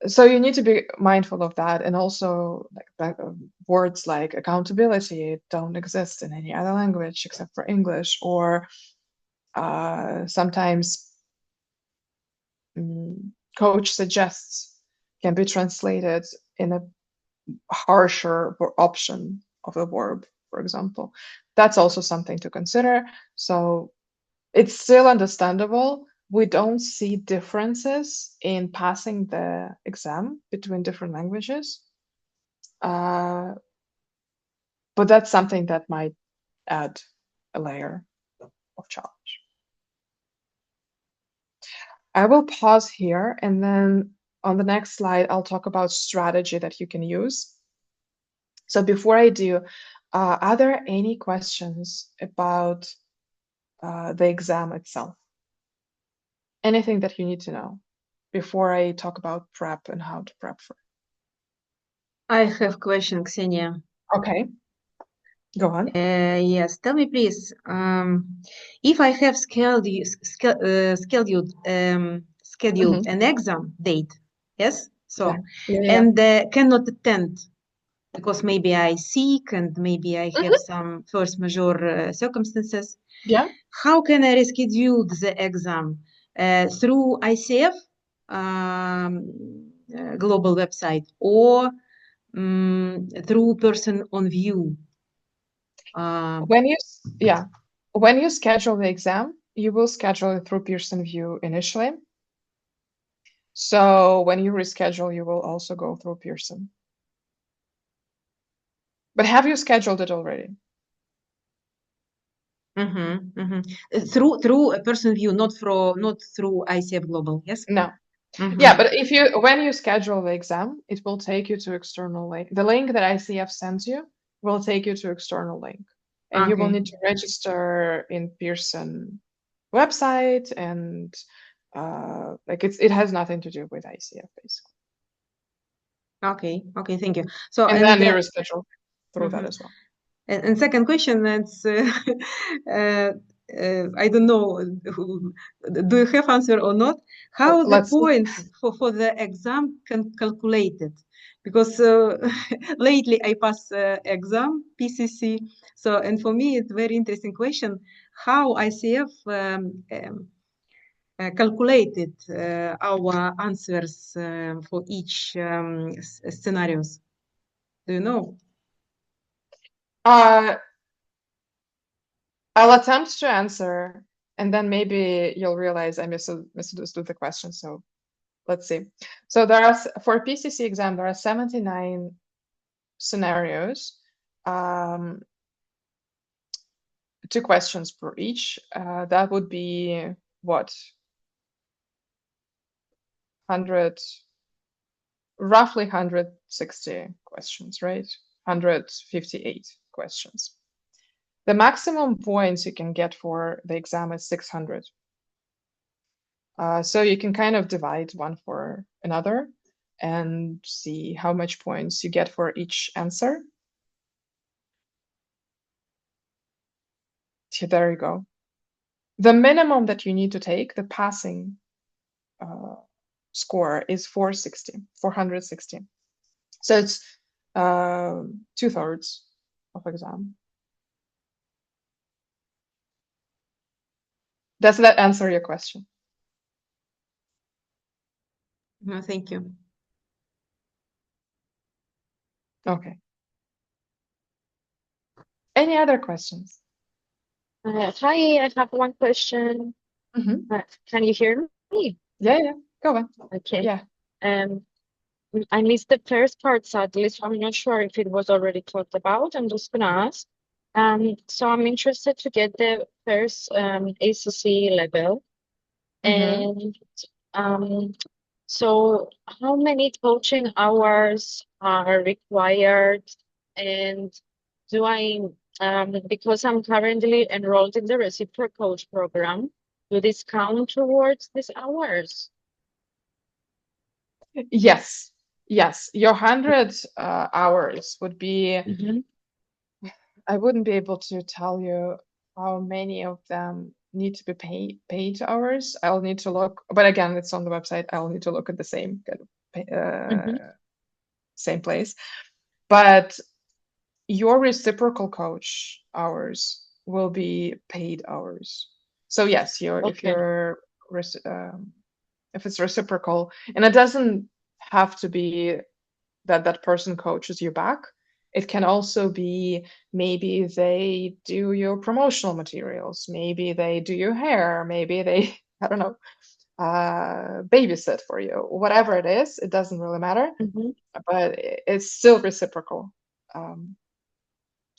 So you need to be mindful of that, and also words like accountability don't exist in any other language except for English, or sometimes coach suggests can be translated in a harsher option of a verb, for example. That's also something to consider. So it's still understandable. We don't see differences in passing the exam between different languages. But that's something that might add a layer of challenge. I will pause here, and then on the next slide, I'll talk about strategy that you can use. So before I do, are there any questions about the exam itself? Anything that you need to know before I talk about prep and how to prep for it? I have a question, Ksenia. Okay, go on. Yes, tell me please, if I have scheduled an exam date, yes, so and cannot attend because maybe I sick and maybe I have some force majeure circumstances. Yeah. How can I reschedule the exam? Through ICF Global website or through person on view? When you schedule the exam, you will schedule it through Pearson VUE initially. So when you reschedule, you will also go through Pearson. But have you scheduled it already? Through a person view, not through ICF Global, yes? No. Yeah, but when you schedule the exam, it will take you to external link. The link that ICF sends you will take you to external link, and you will need to register in Pearson website, and it has nothing to do with ICF basically. Okay, thank you. So and then you reschedule through that as well. And second question, that's I don't know, do you have answer or not? How the points for the exam can calculated? Because lately I pass exam PCC, so and for me it's very interesting question how ICF calculated our answers for each scenarios. Do you know? I'll attempt to answer, and then maybe you'll realize I misunderstood the question. So let's see. So for PCC exam, there are 79 scenarios, 2 questions per each. That would be what? Roughly 160 questions, right? 158 questions. The maximum points you can get for the exam is 600. So you can kind of divide one for another and see how much points you get for each answer. So there you go. The minimum that you need to take, the passing score, is 460. So it's 2/3 of exam. Does that answer your question? No, thank you. Okay. Any other questions? Hi, I have one question. Can you hear me? Yeah, go on. Okay. Yeah. I missed the first part, sadly, so I'm not sure if it was already talked about. I'm just gonna ask. So I'm interested to get the first ACC level, and so how many coaching hours are required, and do I because I'm currently enrolled in the reciprocal coach program, do this count towards these hours? Yes. Your 100 hours would be, I wouldn't be able to tell you how many of them need to be paid hours. I'll need to look, but again, it's on the website. I'll need to look at the same same place. But your reciprocal coach hours will be paid hours. So yes, if it's reciprocal, and it doesn't have to be that person coaches you back. It can also be maybe they do your promotional materials, maybe they do your hair, maybe they, I don't know, babysit for you, whatever it is, it doesn't really matter, but it's still reciprocal.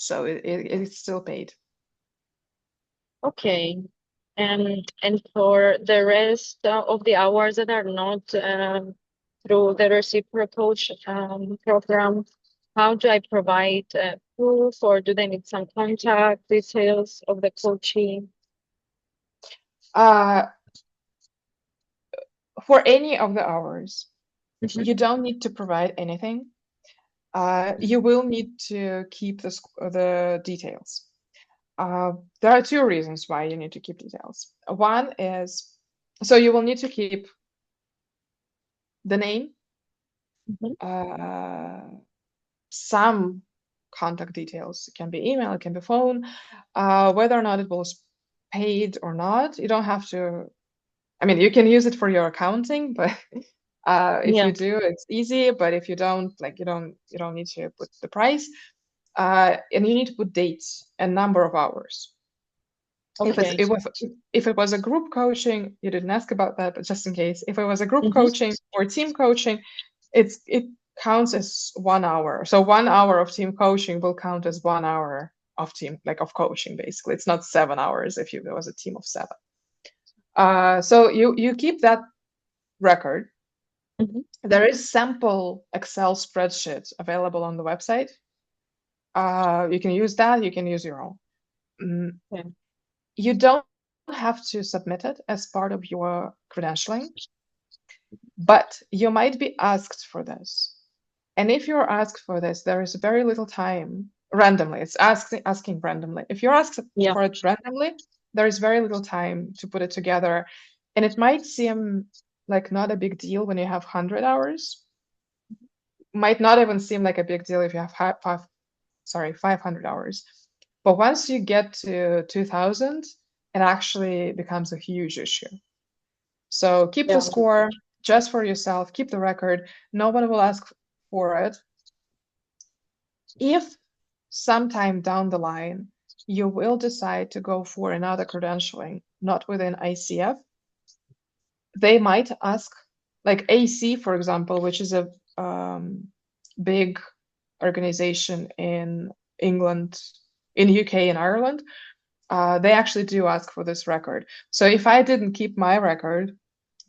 So it's still paid. Okay. And for the rest of the hours that are not through the reciprocal coach program, how do I provide proof, or do they need some contact details of the coaching? For any of the hours, you don't need to provide anything. You will need to keep the details. There are two reasons why you need to keep details. One is, so you will need to keep the name, some contact details. It can be email, it can be phone, whether or not it was paid or not. You don't have to, I mean, you can use it for your accounting, but if you do, it's easy. But if you don't, like, you don't need to put the price, and you need to put dates and number of hours. Okay. If it was a group coaching, you didn't ask about that, but just in case, if it was a group coaching or team coaching, it counts as 1 hour. So 1 hour of team coaching will count as 1 hour of of coaching, basically. It's not 7 hours if there was a team of 7. So you keep that record. There is sample Excel spreadsheet available on the website. You can use that. You can use your own. You don't have to submit it as part of your credentialing, but you might be asked for this. And if you're asked for this, there is very little time randomly. It's asking randomly. If you're asked for it randomly, there is very little time to put it together. And it might seem like not a big deal when you have 100 hours. Might not even seem like a big deal if you have 500 hours. But once you get to 2000, it actually becomes a huge issue. So keep the score just for yourself, keep the record. No one will ask for it. If sometime down the line, you will decide to go for another credentialing, not within ICF, they might ask, like AC, for example, which is a big organization in England, in UK and Ireland, they actually do ask for this record. So if I didn't keep my record,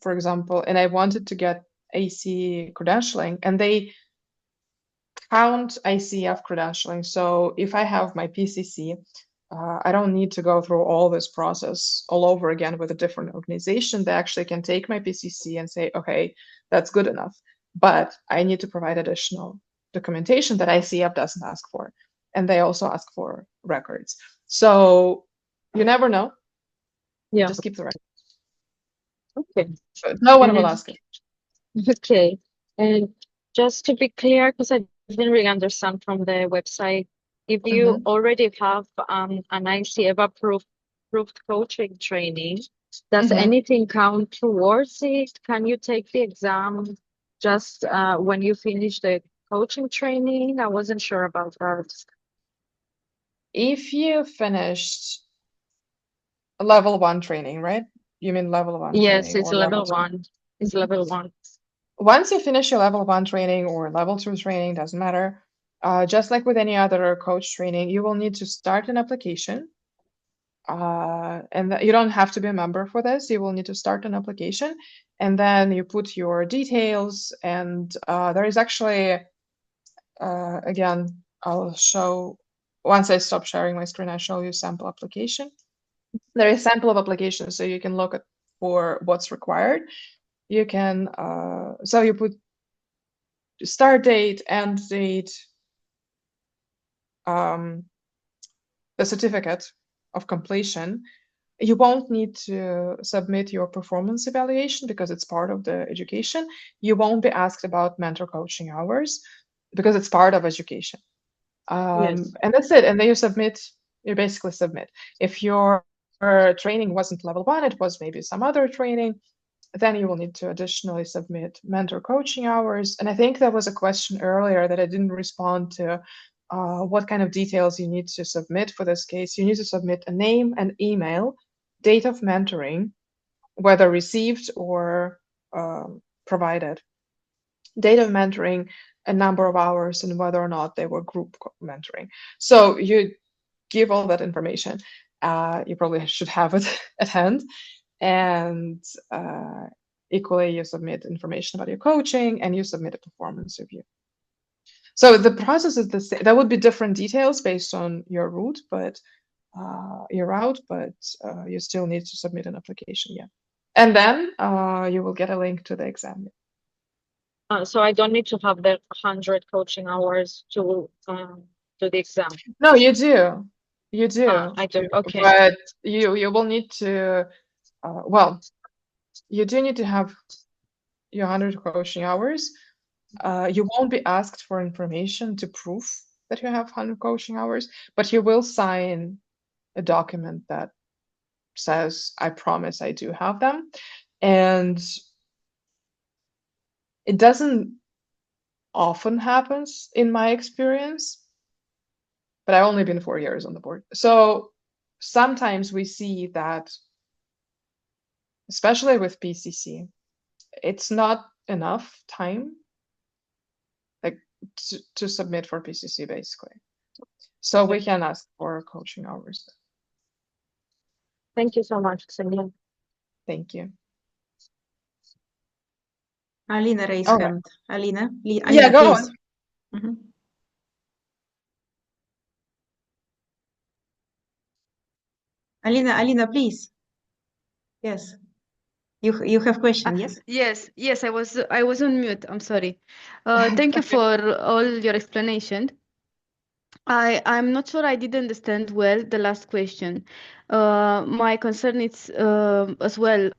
for example, and I wanted to get AC credentialing, and they count ICF credentialing. So if I have my PCC, I don't need to go through all this process all over again with a different organization. They actually can take my PCC and say, okay, that's good enough, but I need to provide additional documentation that ICF doesn't ask for. And they also ask for records. So you never know. Yeah. Just keep the records. Okay. But no one will ask it. Okay. And just to be clear, because I didn't really understand from the website, if you already have an ICF approved coaching training, does anything count towards it? Can you take the exam just when you finish the coaching training? I wasn't sure about that. If you finished a level 1 training, right? You mean level 1 Yes, training it's or level two? 1. It's level 1. Once you finish your level 1 training or level 2 training, doesn't matter. Just like with any other coach training, you will need to start an application. And you don't have to be a member for this. You will need to start an application, and then you put your details. And there is actually, again, I'll show, once I stop sharing my screen, I'll show you sample application. There is sample of application, so you can look at for what's required. You can, so you put start date, end date, the certificate of completion. You won't need to submit your performance evaluation because it's part of the education. You won't be asked about mentor coaching hours because it's part of education. Yes. And that's it. And then you basically submit. If your training wasn't level 1, it was maybe some other training, then you will need to additionally submit mentor coaching hours. And I think there was a question earlier that I didn't respond to. What kind of details you need to submit for this case? You need to submit a name and email, date of mentoring, whether received or provided, date of mentoring, a number of hours, and whether or not they were group mentoring. So you give all that information. You probably should have it at hand. And equally, you submit information about your coaching and you submit a performance review. So the process is the same. There would be different details based on your route, but you still need to submit an application, yeah. And then you will get a link to the exam. So I don't need to have the 100 coaching hours to do the exam. No, you do. You do. I do. Okay. But you will need to. Well, you do need to have your 100 coaching hours. You won't be asked for information to prove that you have 100 coaching hours, but you will sign a document that says, I promise I do have them. And it doesn't often happens in my experience, but I've only been 4 years on the board. So sometimes we see that, especially with PCC, it's not enough time to submit for PCC, basically. So we can ask for coaching hours. Thank you so much, Ksenia. Thank you. Alina raised hand. Alina, yeah, go please. on. Alina, please. Yes. You have question, yes? Yes, I was on mute. I'm sorry. Thank you for all your explanation. I'm not sure I did understand well the last question. My concern is as well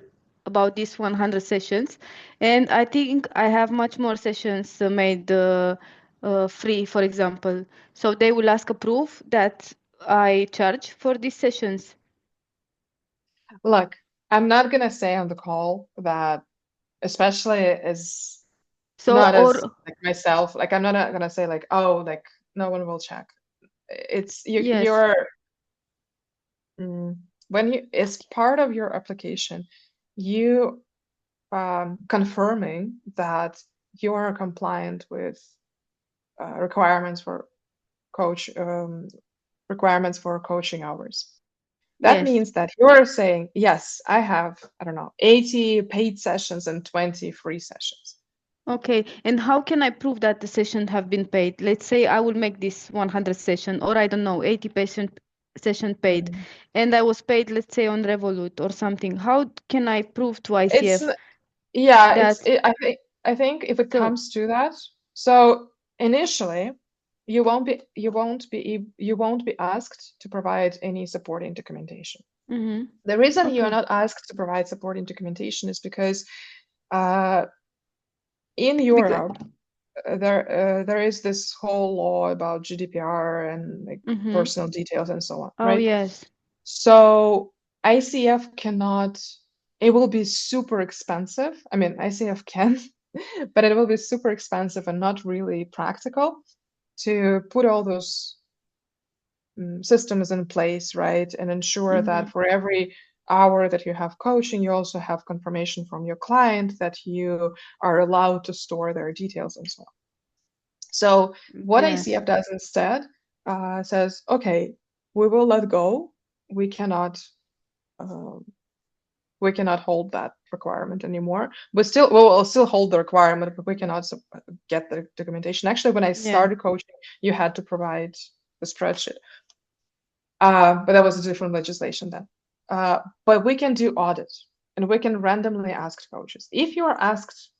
about these 100 sessions, and I think I have much more sessions made free, for example. So they will ask a proof that I charge for these sessions. Look, I'm not gonna say on the call that, especially as not as like myself, like I'm not gonna say like, oh, like no one will check. It's you're when it's part of your application, you confirming that you are compliant with requirements for coaching hours. That means that you're saying, yes, I have, I don't know, 80 paid sessions and 20 free sessions. Okay, and how can I prove that the sessions have been paid? Let's say I will make this 100 session, or I don't know, 80 session paid, and I was paid, let's say, on Revolut or something. How can I prove to ICF that? I think if it So, comes to that, so initially you won't be asked to provide any supporting documentation. The reason you're not asked to provide supporting documentation is because in Europe there is this whole law about GDPR and like personal details and so on, right? Yes. So ICF cannot, it will be super expensive. I mean, ICF can, but it will be super expensive and not really practical to put all those systems in place, right? And ensure that for every hour that you have coaching, you also have confirmation from your client that you are allowed to store their details and so on. So what ICF does instead says, okay, we will let go. We cannot hold that requirement anymore. We'll still hold the requirement, but we cannot get the documentation. Actually, when I started coaching, you had to provide the spreadsheet. But that was a different legislation then. But we can do audits, and we can randomly ask coaches. If you are asked,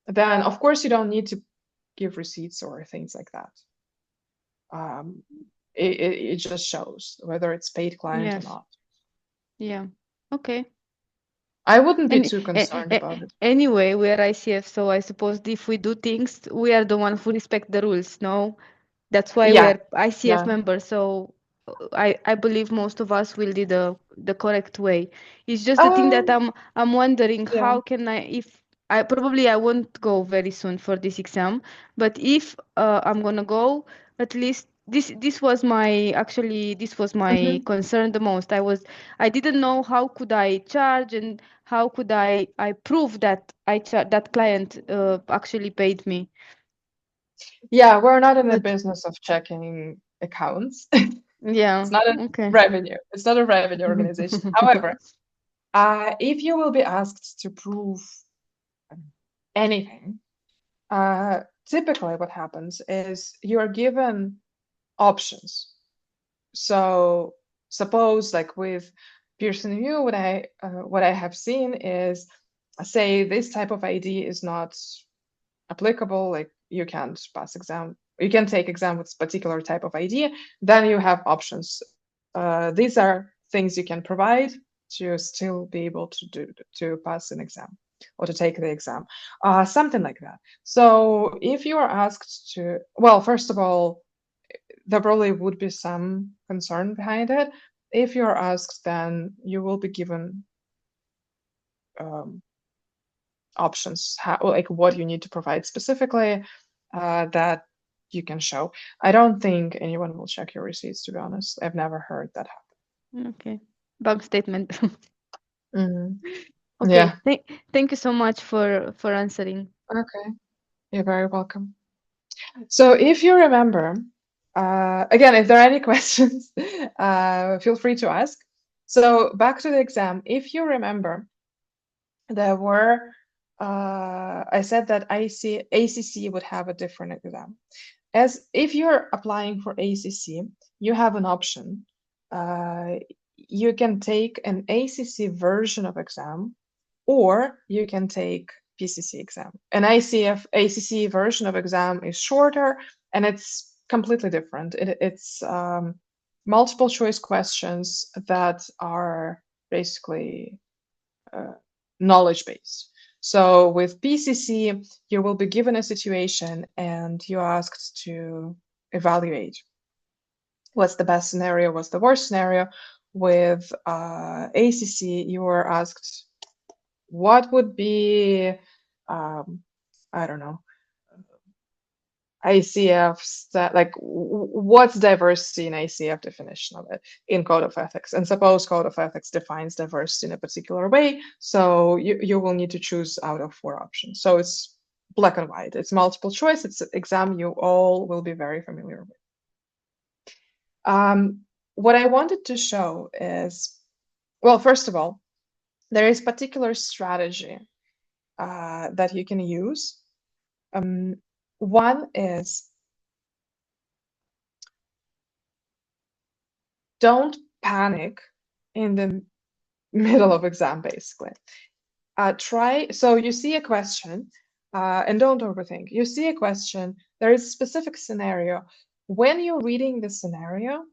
then of course you don't need to give receipts or things like that. It just shows whether it's paid client or not. Yeah. Okay. I wouldn't be too concerned about it. Anyway, we are ICF, so I suppose if we do things, we are the one who respect the rules. No, that's why we are ICF members. So I believe most of us will do the correct way. It's just the thing that I'm wondering how can I won't go very soon for this exam, but if I'm gonna go, at least this was my concern the most. I didn't know how could I charge and how could I prove that that client actually paid me. Yeah, we're not in the business of checking accounts. It's not a revenue. It's not a revenue organization. However, if you will be asked to prove anything, typically what happens is you are given options. So suppose like with Pearson View, what I have seen is, say this type of ID is not applicable, like you can't pass exam, you can take exam with particular type of ID, then you have options. These are things you can provide to still be able to pass an exam or to take the exam, something like that. So if you are asked to, well, first of all, there probably would be some concern behind it. If you're asked, then you will be given options, like what you need to provide specifically that you can show. I don't think anyone will check your receipts, to be honest. I've never heard that happen. Okay. Bank statement. Okay. Yeah. Thank you so much for answering. Okay. You're very welcome. So if you remember, again, if there are any questions, feel free to ask. So back to the exam. If you remember, there were, I said that ACC would have a different exam. As if you're applying for ACC, you have an option. You can take an ACC version of exam, or you can take PCC exam. An ACC version of exam is shorter, and it's completely different. It's multiple choice questions that are basically knowledge based. So with PCC, you will be given a situation and you're asked to evaluate what's the best scenario, what's the worst scenario. With ACC, you are asked what would be, I don't know, ICF's, like what's diversity in ICF definition of it in Code of Ethics. And suppose Code of Ethics defines diversity in a particular way, so you will need to choose out of 4 options. So it's black and white. It's multiple choice. It's an exam you all will be very familiar with. What I wanted to show is, well, first of all, there is particular strategy that you can use. One is don't panic in the middle of exam, basically. So you see a question, and don't overthink. You see a question, there is a specific scenario. When you're reading the scenario,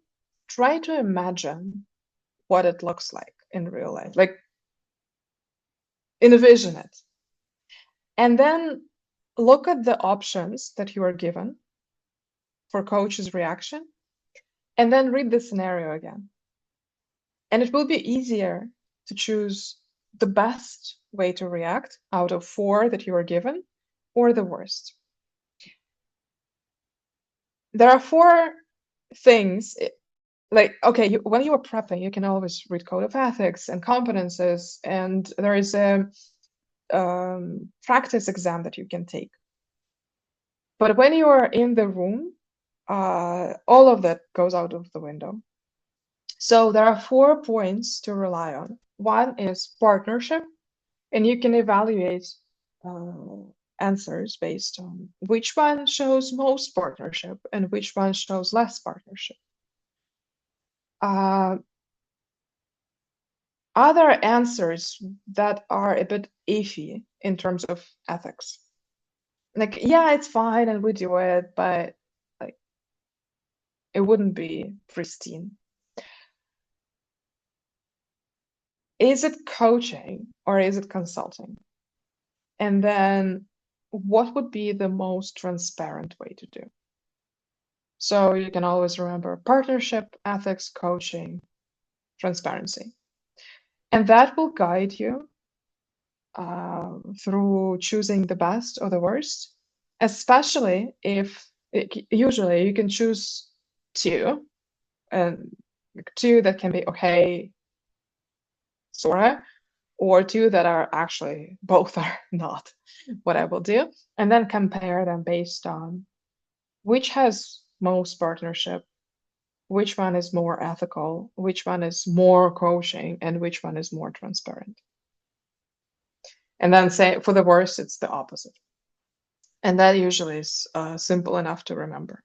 try to imagine what it looks like in real life, like envision it. And then look at the options that you are given for coach's reaction, and then read the scenario again. And it will be easier to choose the best way to react out of 4 that you are given, or the worst. There are 4 things, like, okay, when you are prepping, you can always read Code of Ethics and competences, and there is a practice exam that you can take. But when you are in the room, all of that goes out of the window. So there are 4 points to rely on. One is partnership, and you can evaluate answers based on which one shows most partnership and which one shows less partnership. Other answers that are a bit iffy in terms of ethics. Like, yeah, it's fine and we do it, but like, it wouldn't be pristine. Is it coaching or is it consulting? And then what would be the most transparent way to do? So you can always remember partnership, ethics, coaching, transparency. And that will guide you through choosing the best or the worst, especially if usually you can choose 2, and 2 that can be okay, sorta, or 2 that are actually both are not what I will do, and then compare them based on which has most partnership, which one is more ethical, which one is more coaching, and which one is more transparent. And then say for the worst, it's the opposite. And that usually is simple enough to remember.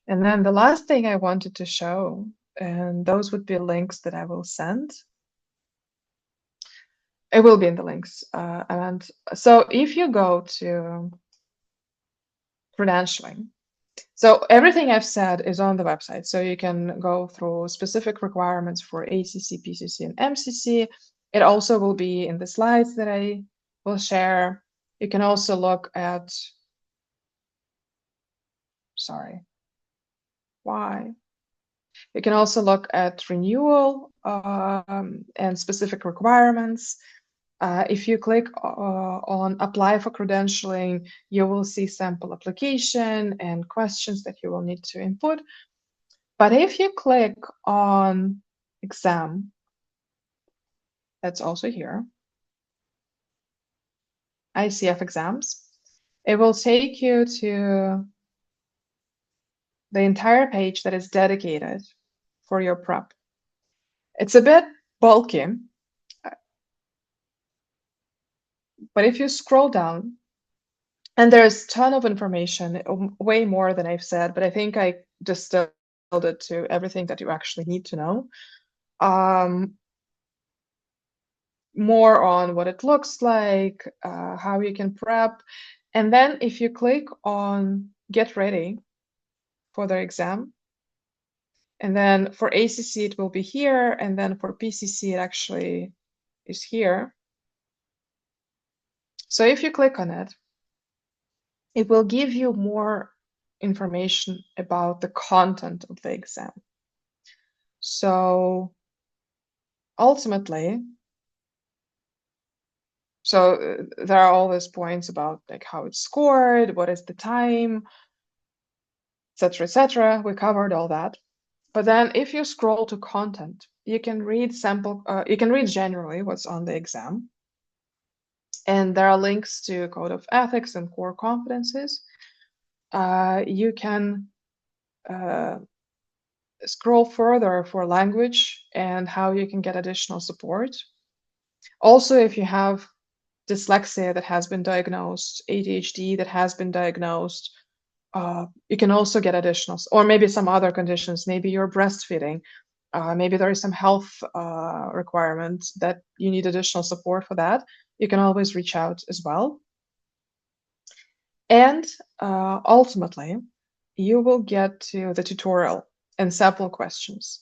And then the last thing I wanted to show, and those would be links that I will send. It will be in the links. And so if you go to credentialing, so everything I've said is on the website. So you can go through specific requirements for ACC, PCC, and MCC. It also will be in the slides that I will share. You can also look at, You can also look at renewal and specific requirements. If you click on apply for credentialing, you will see sample application and questions that you will need to input. But if you click on exam, that's also here, ICF exams, it will take you to the entire page that is dedicated for your prep. It's a bit bulky, but if you scroll down, and there's a ton of information, way more than I've said, but I think I distilled it to everything that you actually need to know. More on what it looks like, how you can prep. And then if you click on get ready for the exam, and then for ACC, it will be here. And then for PCC, it actually is here. So if you click on it, it will give you more information about the content of the exam. So ultimately, there are all these points about like how it's scored, what is the time, etc., etc. We covered all that. But then if you scroll to content, you can read you can read generally what's on the exam. And there are links to Code of Ethics and core competencies. You can scroll further for language and how you can get additional support. Also, if you have dyslexia that has been diagnosed, ADHD that has been diagnosed, you can also get additionals, or maybe some other conditions. Maybe you're breastfeeding. Maybe there is some health requirement that you need additional support for that. You can always reach out as well. And ultimately, you will get to the tutorial and sample questions.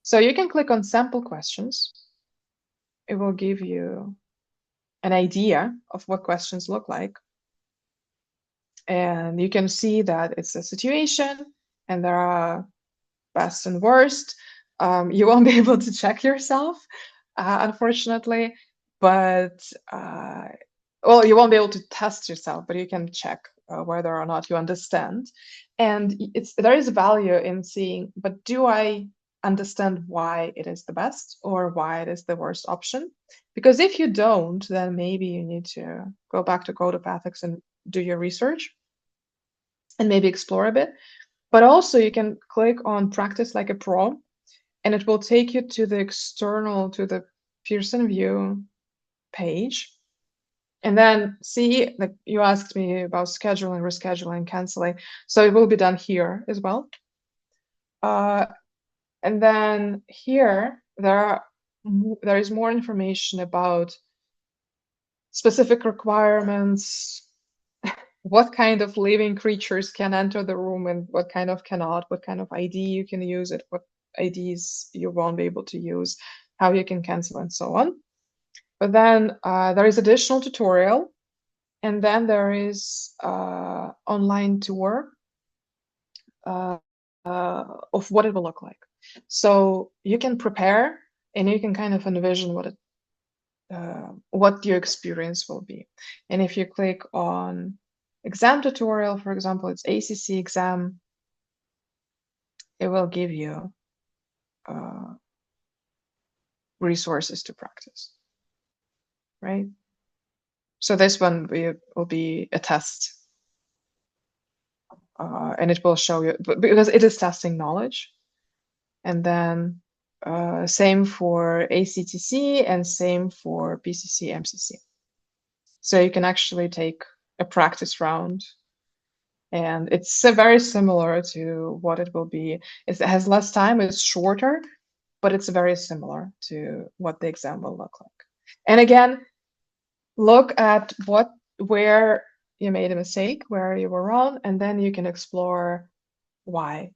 So you can click on sample questions. It will give you an idea of what questions look like. And you can see that it's a situation and there are best and worst. You won't be able to check yourself, unfortunately, but well, you won't be able to test yourself, but you can check whether or not you understand. And there is value in seeing, but do I understand why it is the best or why it is the worst option? Because if you don't, then maybe you need to go back to Code of Ethics and do your research and maybe explore a bit. But also you can click on Practice Like a Pro, and it will take you to the external, to the Pearson VUE page. And then see that you asked me about scheduling, rescheduling, canceling. So it will be done here as well. And then here, there is more information about specific requirements, what kind of living creatures can enter the room and what kind of cannot, what kind of ID you can use it, what IDs you won't be able to use, how you can cancel, and so on. But then there is additional tutorial, and then there is online tour of what it will look like. So you can prepare and you can kind of envision what your experience will be. And if you click on exam tutorial, for example, it's ACC exam, it will give you resources to practice, right? So this one will be a test, and it will show you, because it is testing knowledge. And then same for ACTC and same for PCC, MCC. So you can actually take a practice round, and it's very similar to what it will be. It has less time, it's shorter, but it's very similar to what the exam will look like. And again, look at where you made a mistake, where you were wrong, and then you can explore why.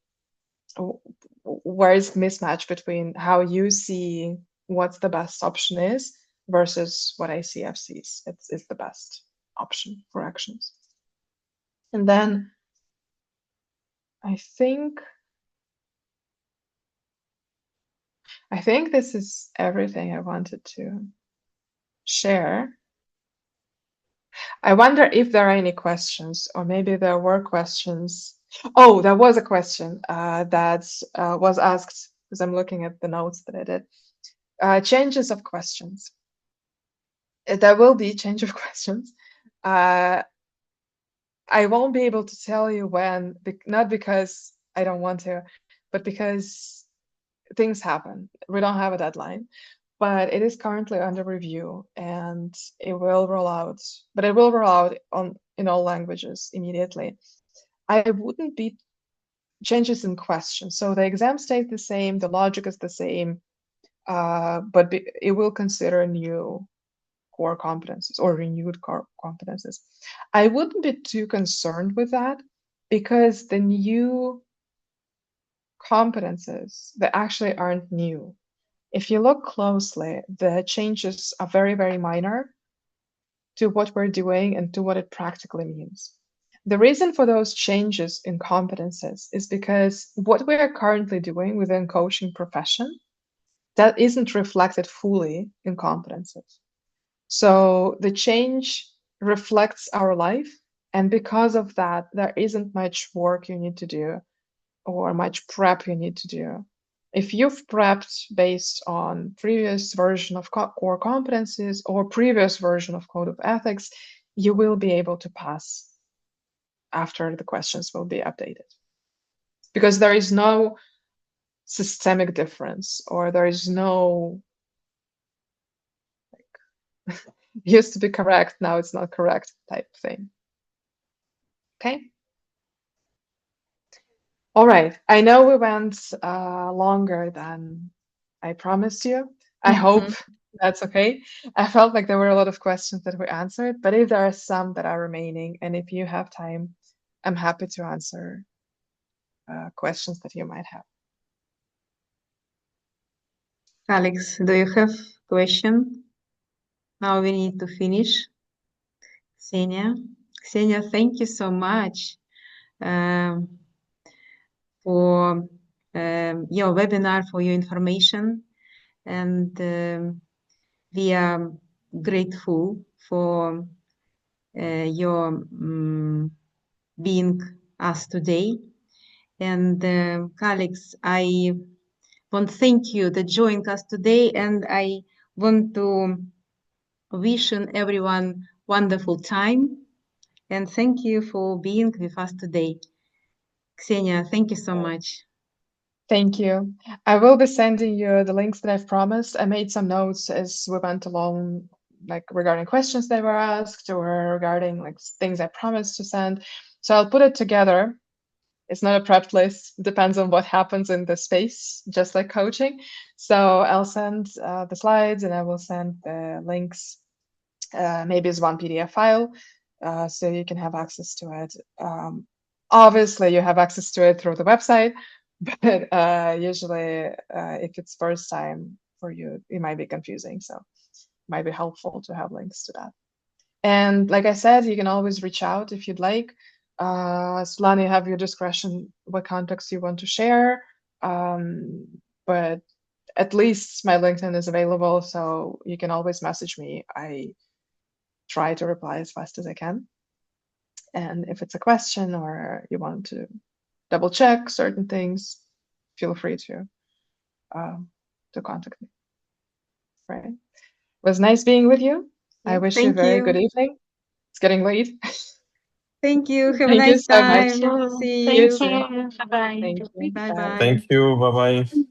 Where is mismatch between how you see what's the best option is versus what ICF sees it's the best option for actions. And then I think this is everything I wanted to share. I wonder if there are any questions, or maybe there were questions. Oh, there was a question that was asked, because I'm looking at the notes that I did. Changes of questions. There will be change of questions. I won't be able to tell you when, not because I don't want to, but because things happen. We don't have a deadline, but it is currently under review and it will roll out, but it will roll out in all languages immediately. I wouldn't be changes in questions. So the exam stays the same, the logic is the same, but it will consider new core competencies or renewed core competencies. I wouldn't be too concerned with that, because the new competencies that actually aren't new. If you look closely, the changes are very, very minor to what we're doing and to what it practically means. The reason for those changes in competences is because what we are currently doing within coaching profession, that isn't reflected fully in competences. So the change reflects our life, and because of that, there isn't much work you need to do or much prep you need to do. If you've prepped based on previous version of core competencies or previous version of Code of Ethics, you will be able to pass after the questions will be updated. Because there is no systemic difference, or there is no, like, used to be correct, now it's not correct type thing. Okay? All right. I know we went longer than I promised you. I hope that's okay. I felt like there were a lot of questions that were answered, but if there are some that are remaining, and if you have time, I'm happy to answer questions that you might have. Alex, do you have question? Now we need to finish. Ksenia, thank you so much for your webinar, for your information. And we are grateful for your being us today. And Alex, I want to thank you that joined us today, and I want to wish everyone wonderful time. And thank you for being with us today. Ksenia, thank you so much. Thank you. I will be sending you the links that I've promised. I made some notes as we went along, like regarding questions that were asked or regarding like things I promised to send. So I'll put it together. It's not a prepped list. It depends on what happens in the space, just like coaching. So I'll send the slides and I will send the links. Maybe it's one PDF file, so you can have access to it. Obviously, you have access to it through the website, but usually if it's first time for you, it might be confusing. So it might be helpful to have links to that. And like I said, you can always reach out if you'd like. Svetlana, you have your discretion what contacts you want to share. But at least my LinkedIn is available, so you can always message me. I try to reply as fast as I can. And if it's a question or you want to double check certain things, feel free to contact me. Right. It was nice being with you. I wish you a very good evening. It's getting late. Thank you. Have a Thank nice you so time. much. See Thank you. you. Bye-bye. Thank you. Bye-bye. Thank you. Bye-bye.